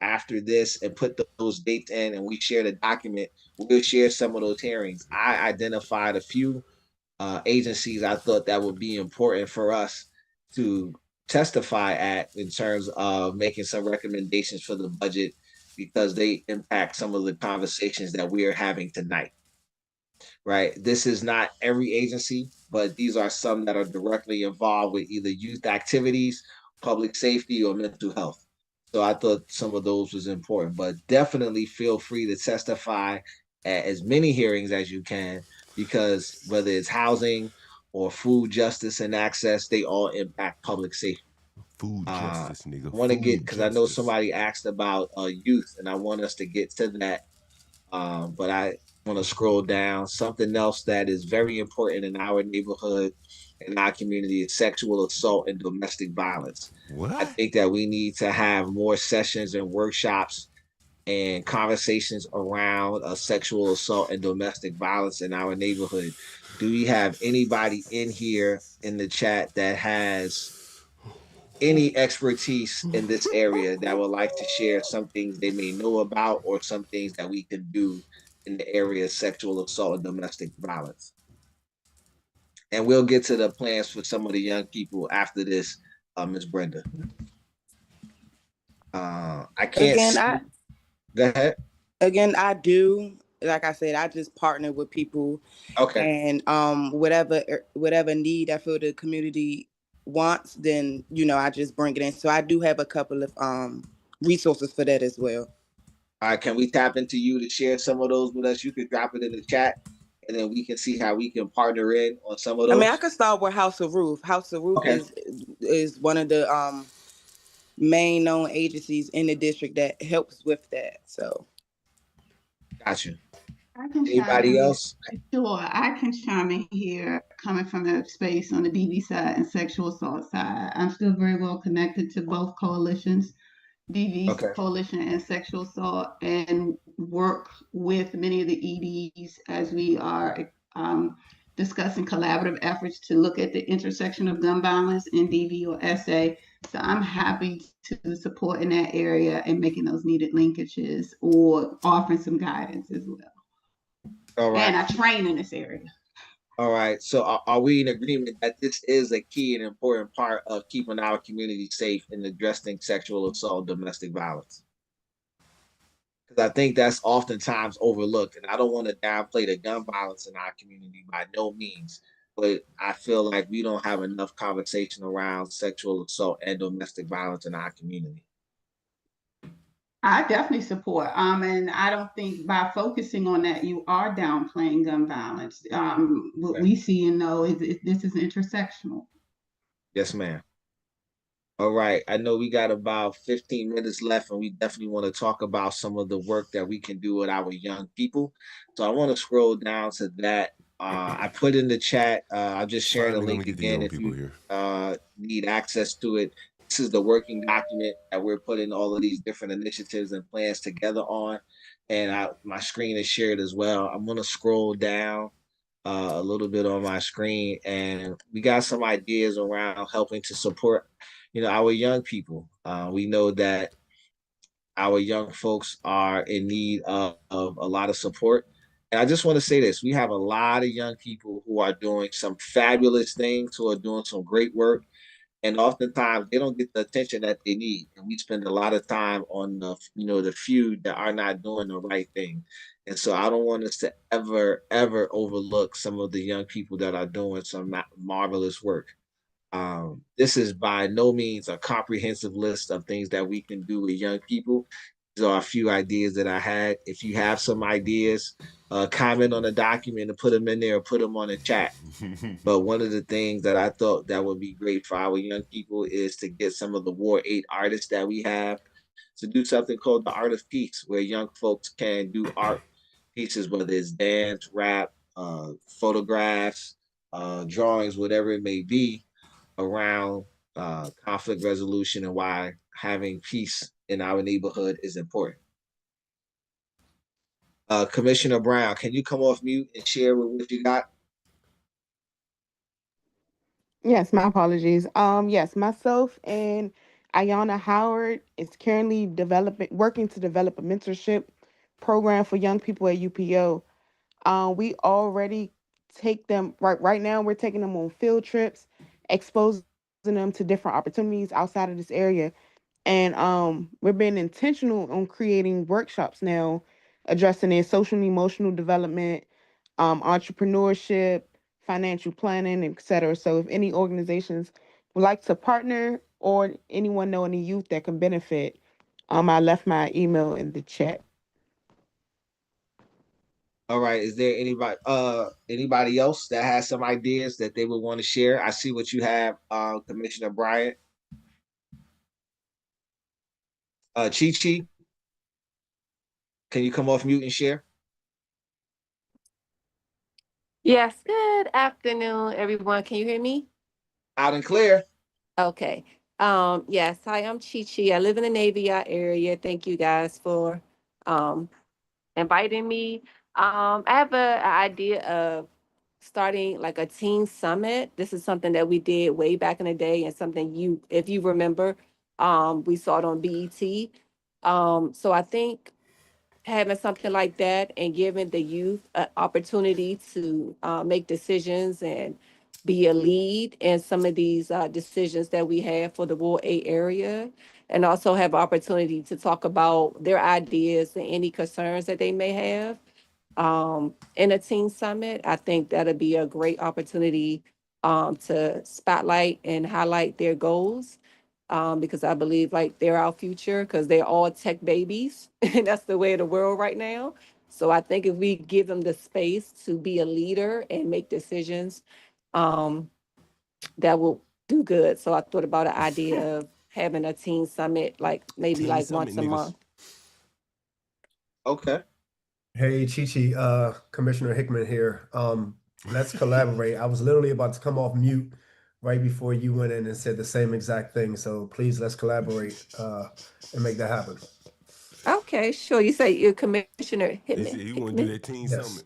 after this and put those dates in, and we share the document. We'll share some of those hearings. I identified a few agencies I thought that would be important for us to testify at in terms of making some recommendations for the budget, because they impact some of the conversations that we are having tonight. Right? This is not every agency, but these are some that are directly involved with either youth activities, public safety, or mental health. So I thought some of those was important, but definitely feel free to testify at as many hearings as you can, because whether it's housing or food justice and access, they all impact public safety.
Food justice, nigga.
I want to get, because I know
justice.
somebody asked about youth, and I want us to get to that. But I want to scroll down. Something else that is very important in our neighborhood and our community is sexual assault and domestic violence.
What?
I think that we need to have more sessions and workshops and conversations around sexual assault and domestic violence in our neighborhood. Do we have anybody in here in the chat that has any expertise in this area that would like to share some things they may know about, or some things that we can do in the area of sexual assault and domestic violence? And we'll get to the plans for some of the young people after this, Ms. Brenda. I can't
Again,
go ahead.
Again, I do. Like I said, I just partner with people.
Okay.
And whatever need I feel the community wants, then I just bring it in. So I do have a couple of resources for that as well.
All right, can we tap into you to share some of those with us? You could drop it in the chat, and then we can see how we can partner in on some of those.
I mean, I could start with House of Roof. House of Roof is one of the main known agencies in the district that helps with that. So,
gotcha.
Anybody
else?
Sure, I can chime in here, coming from the space on the DV side and sexual assault side. I'm still very well connected to both coalitions, DV coalition and sexual assault, and work with many of the EDs as we are discussing collaborative efforts to look at the intersection of gun violence in DV or SA. So I'm happy to support in that area and making those needed linkages or offering some guidance as well.
All right.
And I train in this area.
All right. So are we in agreement that this is a key and important part of keeping our community safe in addressing sexual assault and domestic violence? Because I think that's oftentimes overlooked. And I don't want to downplay the gun violence in our community by no means. But I feel like we don't have enough conversation around sexual assault and domestic violence in our community.
I definitely support. And I don't think by focusing on that, you are downplaying gun violence. What we see and know is this is intersectional.
Yes, ma'am. All right. I know we got about 15 minutes left, and we definitely want to talk about some of the work that we can do with our young people. So I want to scroll down to that. I put in the chat, I'll just share the link again if you need access to it. This is the working document that we're putting all of these different initiatives and plans together on. And my screen is shared as well. I'm going to scroll down a little bit on my screen, and we got some ideas around helping to support our young people. We know that our young folks are in need of a lot of support. And I just want to say this, we have a lot of young people who are doing some fabulous things, who are doing some great work. And oftentimes they don't get the attention that they need. And we spend a lot of time on the few that are not doing the right thing. And so I don't want us to ever overlook some of the young people that are doing some marvelous work. This is by no means a comprehensive list of things that we can do with young people. These are a few ideas that I had. If you have some ideas, comment on the document and put them in there, or put them on the chat. But one of the things that I thought that would be great for our young people is to get some of the War 8 artists that we have to do something called the Art of Peace, where young folks can do art pieces, whether it's dance, rap, photographs, drawings, whatever it may be, around conflict resolution and why having peace in our neighborhood is important. Commissioner Brown, can you come off mute and share what you got?
Yes, my apologies. Yes, myself and Ayana Howard is currently working to develop a mentorship program for young people at UPO. We already take them right now. We're taking them on field trips, exposing them to different opportunities outside of this area, and we're being intentional on creating workshops now, addressing their social and emotional development, entrepreneurship, financial planning, etc. So if any organizations would like to partner or anyone know any youth that can benefit, I left my email in the chat.
All right. Is there anybody else that has some ideas that they would want to share? I see what you have, Commissioner Bryant. Chi Chi, can you come off mute and share?
Yes, good afternoon, everyone. Can you hear me?
Loud and clear.
Okay. Yes, hi, I'm Chi Chi. I live in the Navy Yard area. Thank you guys for inviting me. I have an idea of starting like a teen summit. This is something that we did way back in the day and something if you remember, we saw it on BET. So I think having something like that and giving the youth an opportunity to make decisions and be a lead in some of these decisions that we have for the Ward 8 area, and also have opportunity to talk about their ideas and any concerns that they may have in a teen summit. I think that'll be a great opportunity to spotlight and highlight their goals, because I believe like they're our future because they're all tech babies and that's the way of the world right now. So I think if we give them the space to be a leader and make decisions, that will do good. So I thought about an idea of having a teen summit, like maybe like once a month.
Okay.
Hey, Chi, Commissioner Hickman here. Let's collaborate. I was literally about to come off mute right before you went in and said the same exact thing. So please, let's collaborate and make that happen.
Okay, sure. You say you're Commissioner Hickman.
You want to do that teen summit?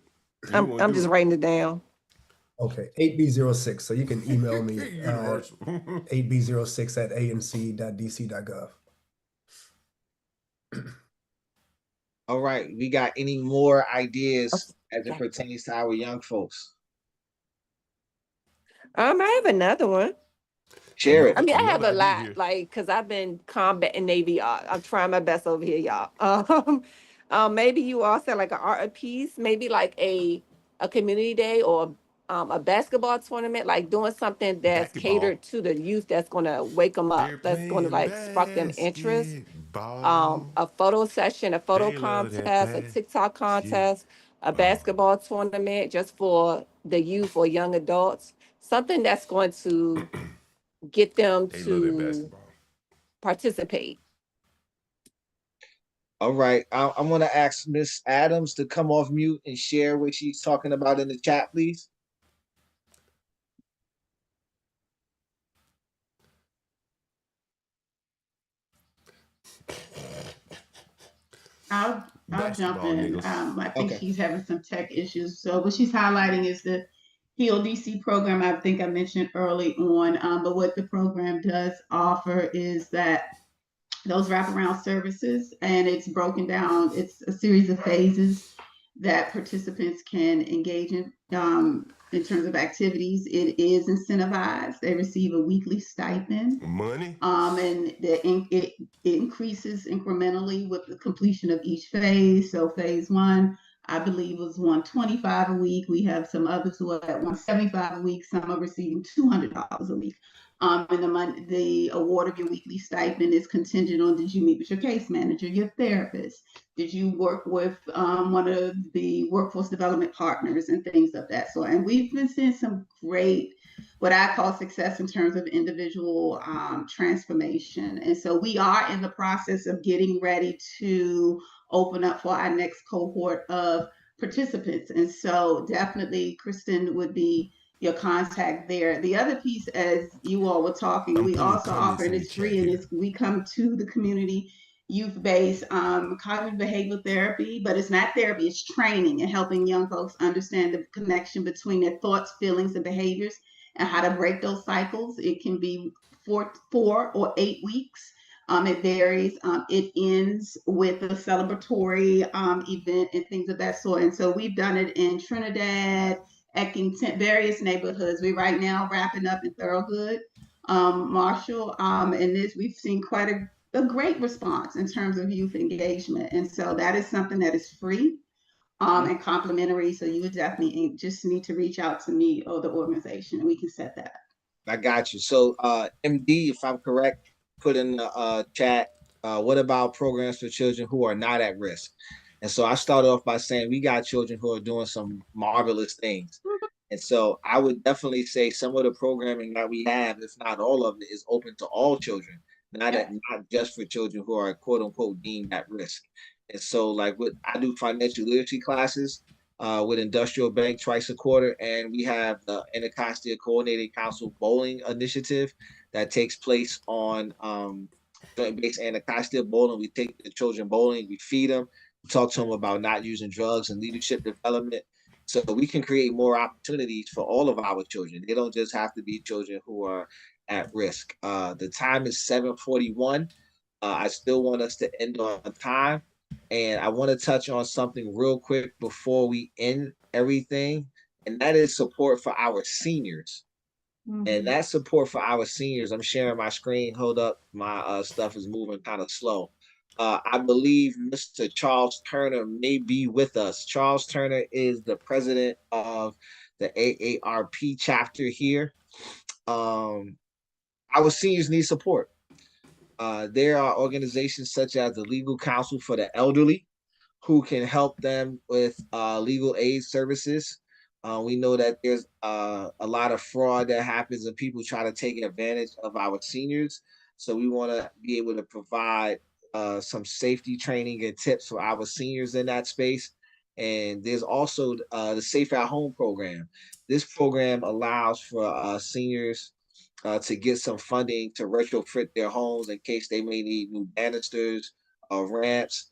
I'm just writing it down.
Okay, 8B06. So you can email me 8B06@anc.dc.gov.
All right. We got any more ideas as it pertains to our young folks?
I have another one.
Share it.
I mean, I have a lot, like, because I've been combating Navy. I'm trying my best over here, y'all. Maybe you all said like an art piece, maybe like a community day or a basketball tournament, like doing something that's catered to the youth, that's going to wake them up, that's going to like spark them interest. A photo session, a photo contest, a TikTok contest, a basketball tournament just for the youth or young adults, something that's going to get them to participate.
All right. I want to ask Miss Adams to come off mute and share what she's talking about in the chat, please.
I'll jump in. I think she's having some tech issues. So what she's highlighting is the PODC program I think I mentioned early on. But what the program does offer is that those wraparound services, and it's broken down. It's a series of phases that participants can engage in terms of activities. It is incentivized. They receive a weekly stipend.
Money.
And it increases incrementally with the completion of each phase. So phase 1, I believe, was $125 a week. We have some others who are at $175 a week. Some are receiving $200 a week. And the award of your weekly stipend is contingent on, did you meet with your case manager, your therapist? Did you work with one of the workforce development partners and things of that sort? And we've been seeing some great, what I call success in terms of individual transformation. And so we are in the process of getting ready to open up for our next cohort of participants. And so definitely Kristen would be your contact there. The other piece, as you all were talking, we also offer, and it's free, and we come to the community youth-based cognitive behavioral therapy, but it's not therapy, it's training and helping young folks understand the connection between their thoughts, feelings, and behaviors. and how to break those cycles. It can be 4 or 8 weeks. It varies. It ends with a celebratory event and things of that sort. And so we've done it in Trinidad, Eckington, various neighborhoods. We're right now wrapping up in Thorogood, Marshall, and this we've seen quite a great response in terms of youth engagement. And so that is something that is free and complimentary. So you would definitely just need to reach out to me or the organization, and we can set that.
I got you. So, MD, if I'm correct, put in the chat, what about programs for children who are not at risk? And so I started off by saying we got children who are doing some marvelous things. And so I would definitely say some of the programming that we have, if not all of it, is open to all children, not just for children who are quote unquote deemed at risk. And so like I do financial literacy classes with Industrial Bank twice a quarter, and we have the Anacostia Coordinated Council Bowling Initiative that takes place on Joint Base Anacostia Bowling. We take the children bowling, we feed them, we talk to them about not using drugs and leadership development. So we can create more opportunities for all of our children. They don't just have to be children who are at risk. The time is 7:41. I still want us to end on time. And I want to touch on something real quick before we end everything. And that is support for our seniors. And that support for our seniors, I'm sharing my screen. Hold up. My stuff is moving kind of slow. I believe Mr. Charles Turner may be with us. Charles Turner is the president of the AARP chapter here. Our seniors need support. There are organizations such as the Legal Counsel for the Elderly who can help them with legal aid services. We know that there's a lot of fraud that happens and people try to take advantage of our seniors. So we want to be able to provide some safety training and tips for our seniors in that space. And there's also the Safe at Home program. This program allows for seniors to get some funding to retrofit their homes in case they may need new banisters, ramps,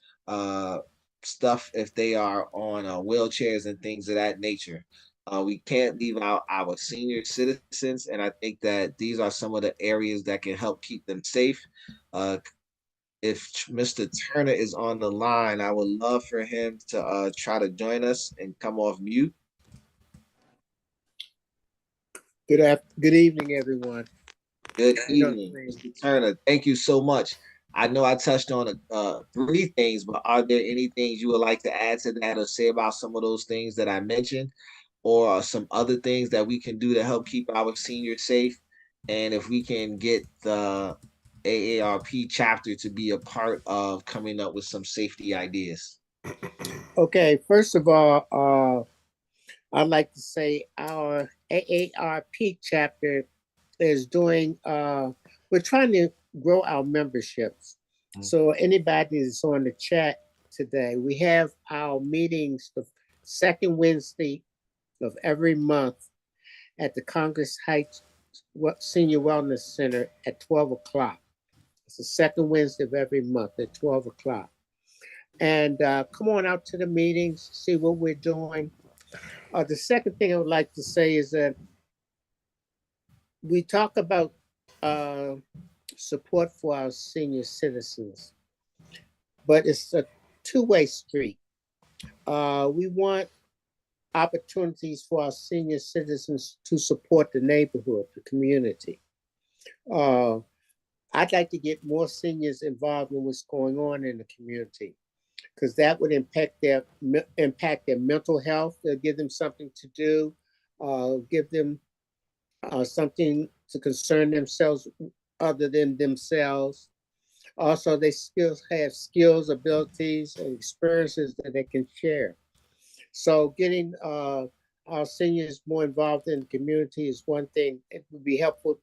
stuff if they are on wheelchairs and things of that nature. We can't leave out our senior citizens, and I think that these are some of the areas that can help keep them safe. If Mr. Turner is on the line, I would love for him to try to join us and come off mute.
Good evening, everyone.
Good evening, Mr. Turner. Thank you so much. I know I touched on 3 things, but are there any things you would like to add to that or say about some of those things that I mentioned, or some other things that we can do to help keep our seniors safe? And if we can get the AARP chapter to be a part of coming up with some safety ideas.
Okay, first of all, I'd like to say our AARP chapter is doing, we're trying to grow our memberships. So anybody that's on the chat today, we have our meetings the second Wednesday of every month at the Congress Heights Senior Wellness Center at 12 o'clock. It's the second Wednesday of every month at 12 o'clock. And come on out to the meetings, see what we're doing. The second thing I would like to say is that we talk about support for our senior citizens, but it's a two-way street. We want opportunities for our senior citizens to support the neighborhood, the community. I'd like to get more seniors involved in what's going on in the community, because that would impact their mental health. It'll give them something to do, give them something to concern themselves other than themselves. Also, they still have skills, abilities, and experiences that they can share. So getting our seniors more involved in the community is one thing. It would be helpful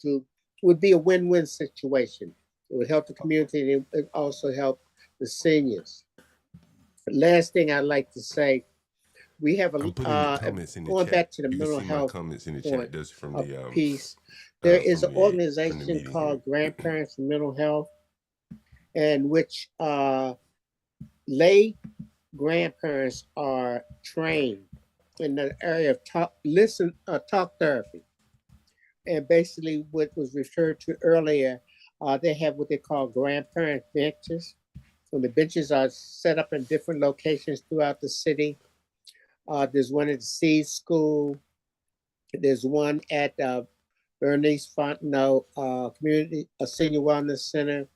would be a win-win situation. It would help the community and it would also help the seniors. The last thing I'd like to say, we have a
I'm putting the comments in the
going
chat.
back to the
You
mental
can see my
health
comments in the
point
chat. That's from
of
the
peace. There is an
from the
organization
meeting
called
here.
Grandparents for Mental Health, and which lay grandparents are trained in the area of talk therapy. and basically what was referred to earlier, they have what they call grandparent benches. So the benches are set up in different locations throughout the city. There's one at the Seed School. There's one at Bernice Fontenot Community Senior Wellness Center,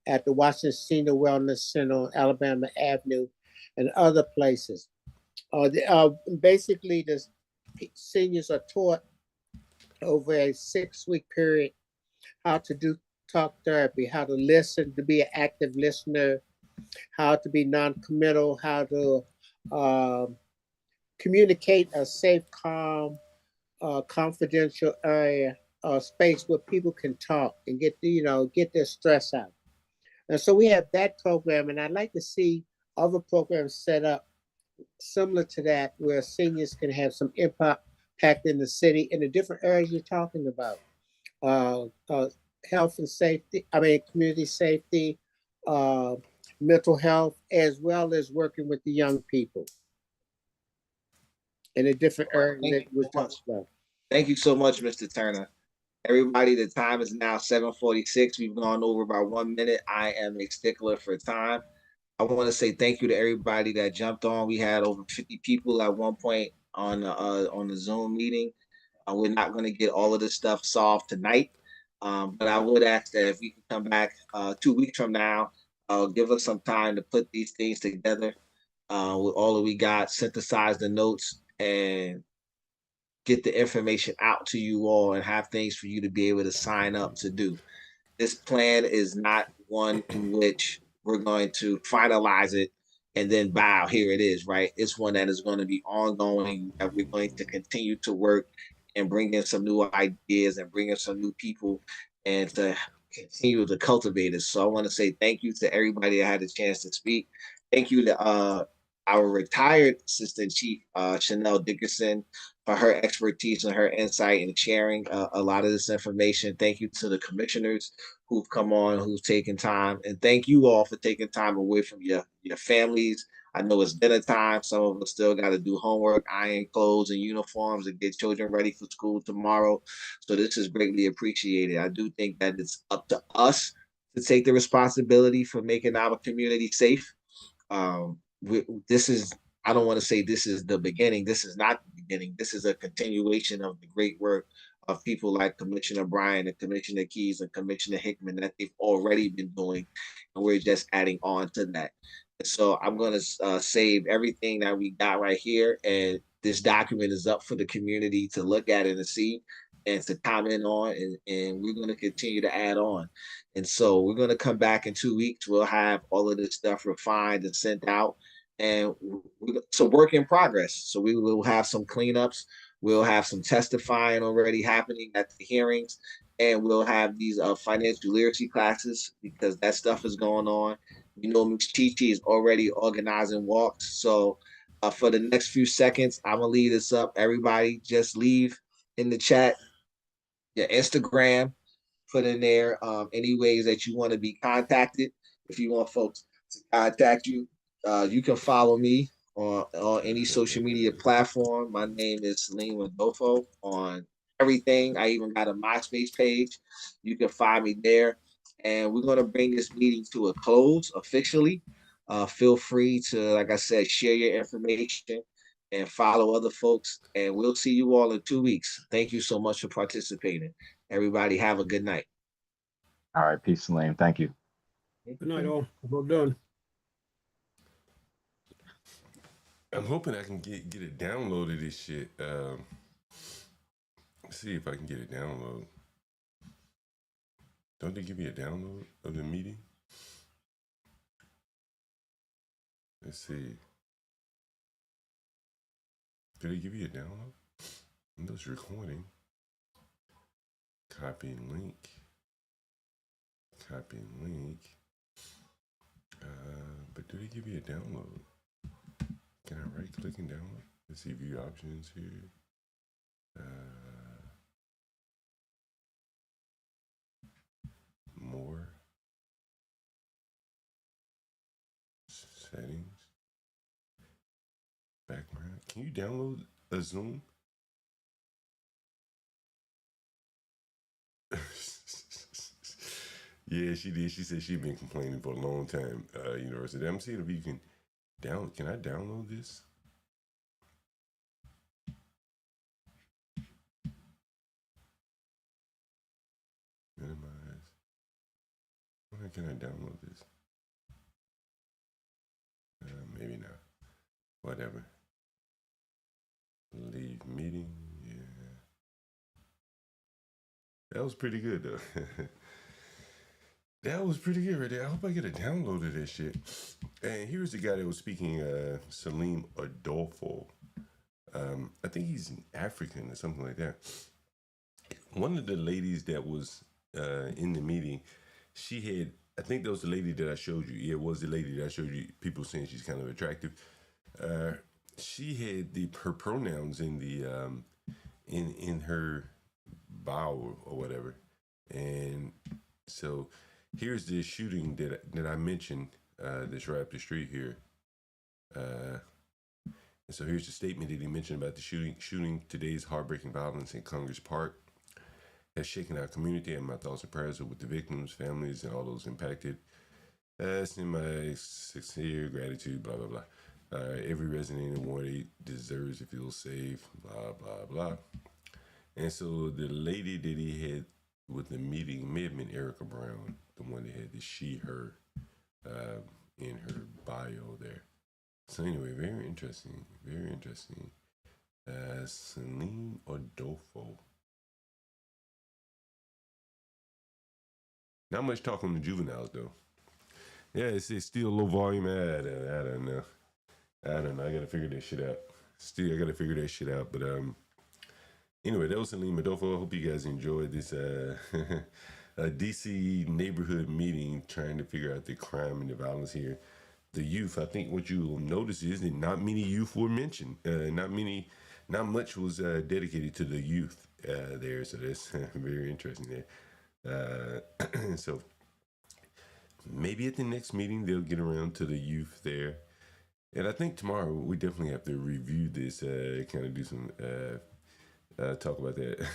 at the Washington Senior Wellness Center on Alabama Avenue, and other places. Basically, the seniors are taught over a 6-week period how to do talk therapy, how to listen, to be an active listener, how to be non-committal, how to communicate a safe, calm, confidential area, space where people can talk and get their stress out. And so we have that program, and I'd like to see other programs set up similar to that, where seniors can have some impact in the city in the different areas you're talking about. Health and safety, community safety, mental health, as well as working with the young people in the different areas that we're talking about.
Thank you so much, Mr. Turner. Everybody, the time is now 7:46. We've gone over about 1 minute. I am a stickler for time. I want to say thank you to everybody that jumped on. We had over 50 people at one point on the Zoom meeting. We're not going to get all of this stuff solved tonight, but I would ask that if we can come back 2 weeks from now, give us some time to put these things together with all that we got, synthesize the notes, and get the information out to you all and have things for you to be able to sign up to do. This plan is not one in which we're going to finalize it and then bow, here it is, right? It's one that is going to be ongoing, that we're going to continue to work and bring in some new ideas and bring in some new people and to continue to cultivate it. So I want to say thank you to everybody that had a chance to speak. Thank you to our retired Assistant Chief, Chanel Dickerson, for her expertise and her insight in sharing a lot of this information. Thank you to the commissioners who've come on, who've taken time. And thank you all for taking time away from your families. I know it's dinner time. Some of us still got to do homework, iron clothes and uniforms, and get children ready for school tomorrow. So this is greatly appreciated. I do think that it's up to us to take the responsibility for making our community safe. This is, I don't want to say this is the beginning. This is not the beginning. This is a continuation of the great work of people like Commissioner Bryan and Commissioner Keys and Commissioner Hickman that they've already been doing. And we're just adding on to that. And so I'm going to save everything that we got right here. And this document is up for the community to look at and to see and to comment on. And we're going to continue to add on. And so we're going to come back in 2 weeks. We'll have all of this stuff refined and sent out. And it's a work in progress. So we will have some cleanups. We'll have some testifying already happening at the hearings. And we'll have these financial literacy classes because that stuff is going on. You know, Ms. Chi-Chi is already organizing walks. So for the next few seconds, I'm going to leave this up. Everybody just leave in the chat your Instagram, put in there any ways that you want to be contacted. If you want folks to contact you, you can follow me on any social media platform. My name is Salim Adolfo on everything. I even got a MySpace page. You can find me there. And we're going to bring this meeting to a close officially. Feel free to, like I said, share your information and follow other folks. And we'll see you all in 2 weeks. Thank you so much for participating. Everybody have a good night.
All right. Peace, Salim. Thank you.
Good night, all. Well done.
I'm hoping I can get it downloaded, this shit. See if I can get it downloaded. Don't they give me a download of the meeting? Let's see. Did they give you a download? Those recording. Copy link. Copy link. But do they give you a download? Can I right click and download? Let's see view options here. More. Settings. Background. Can you download a Zoom? Yeah, she did. She said she'd been complaining for a long time. University. I'm seeing if you can Can I download this? Minimize. Where can I download this? Maybe not. Whatever. Leave meeting. Yeah. That was pretty good though. That was pretty good right there. I hope I get a download of this shit. And here's the guy that was speaking, Salim Adolfo. I think he's African or something like that. One of the ladies that was in the meeting, she had, I think that was the lady that I showed you. Yeah, it was the lady that I showed you. People saying she's kind of attractive. She had her pronouns in the in her bio or whatever, and so here's the shooting that I mentioned that's right up the street here. And so here's the statement that he mentioned about the shooting today's heartbreaking violence in Congress Park has shaken our community, and my thoughts and prayers are with the victims, families, and all those impacted. Send my sincere gratitude, blah, blah, blah. Every resident in Ward 8 deserves to feel safe, blah, blah, blah. And so the lady that he had with the meeting may have been Erica Brown, the one that had the she, her in her bio there. So anyway, very interesting, very interesting. Salim Adolfo. Not much talk on the juveniles though. Yeah, it's still low volume. I don't know. I gotta figure that shit out. I gotta figure that shit out. But anyway, that was Salim Adolfo. I hope you guys enjoyed this DC neighborhood meeting trying to figure out the crime and the violence here. The youth, I think what you will notice is that not many youth were mentioned. Not much was dedicated to the youth there. So that's very interesting there. So maybe at the next meeting they'll get around to the youth there. And I think tomorrow we definitely have to review this, kind of do some talk about that.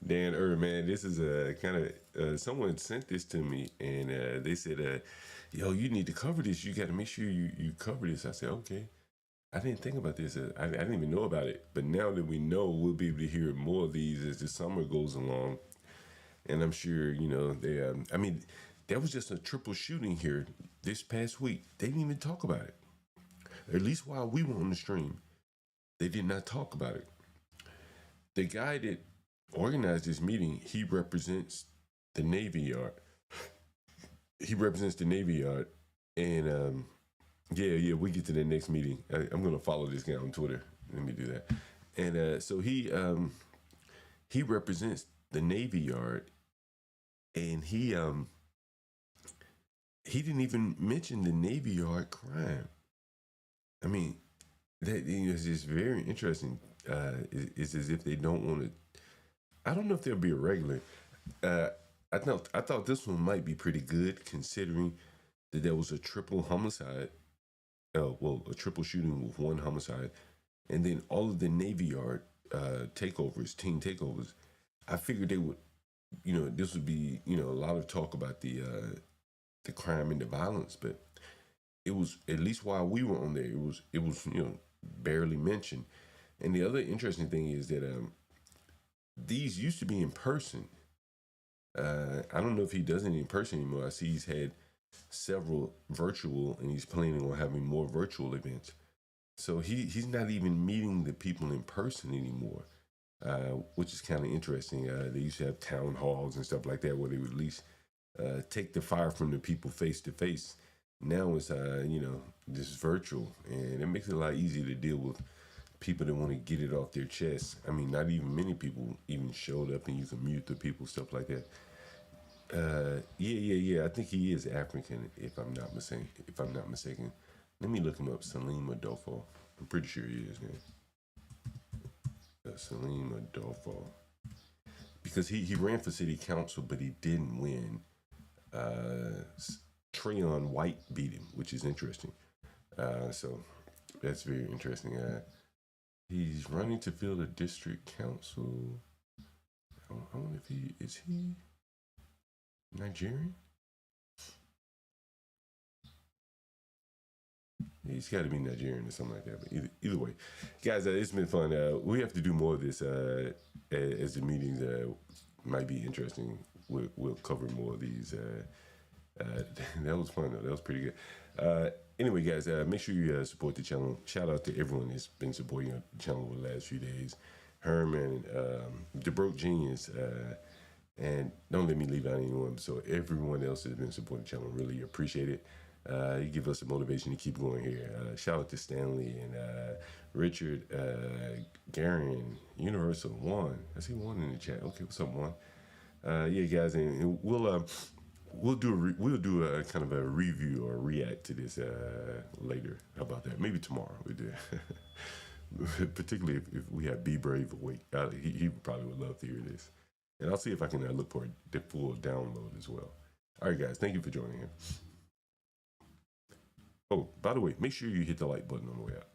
Dan man, this is a kind of someone sent this to me, and they said, "Yo, you need to cover this. You got to make sure you cover this." I said, "Okay." I didn't think about this. I didn't even know about it, but now that we know, we'll be able to hear more of these as the summer goes along. And I'm sure they. I mean, that was just a triple shooting here this past week. They didn't even talk about it. At least while we were on the stream, they did not talk about it. The guy that organized this meeting, he represents the Navy Yard. And yeah, we get to the next meeting. I'm gonna follow this guy on Twitter. Let me do that. And so he represents the Navy Yard, and he didn't even mention the Navy Yard crime. I mean, that is just very interesting. It's as if they don't want to. I don't know if there'll be a regular. I thought this one might be pretty good, considering that there was a triple homicide. A triple shooting with one homicide, and then all of the Navy Yard team takeovers. I figured they would, this would be, a lot of talk about the crime and the violence, but it was, at least while we were on there, it was barely mentioned. And the other interesting thing is that these used to be in person. I don't know if he does it in person anymore. I see he's had several virtual, and he's planning on having more virtual events. So he's not even meeting the people in person anymore, which is kind of interesting. They used to have town halls and stuff like that where they would at least take the fire from the people face to face. Now it's just virtual, and it makes it a lot easier to deal with people that want to get it off their chest. I mean, not even many people even showed up, and you can mute the people, stuff like that. Yeah. I think he is African, if I'm not mistaken. Let me look him up. Salim Adolfo. I'm pretty sure he is, man. Salim Adolfo. Because he ran for city council, but he didn't win. Trayon White beat him, which is interesting. So that's very interesting. He's running to fill the district council. I wonder if he is. Nigerian? He's got to be Nigerian or something like that. But either way, guys, it's been fun. We have to do more of this as the meetings might be interesting. We'll cover more of these. That was fun though. That was pretty good. Anyway, guys, make sure you support the channel. Shout out to everyone that's been supporting the channel over the last few days. Herman, the Broke Genius, and don't let me leave out anyone. So everyone else that's been supporting the channel, really appreciate it. You give us a motivation to keep going here. Shout out to Stanley and Richard, Garen, Universal One. I see One in the chat. Okay, what's up, One? Yeah, guys, and we'll do a kind of a review or react to this later. How about that? Maybe tomorrow we do. Particularly if we have Be Brave Awake. He probably would love to hear this. And I'll see if I can look for the full download as well. All right, guys, thank you for joining in. Oh, by the way, make sure you hit the like button on the way out.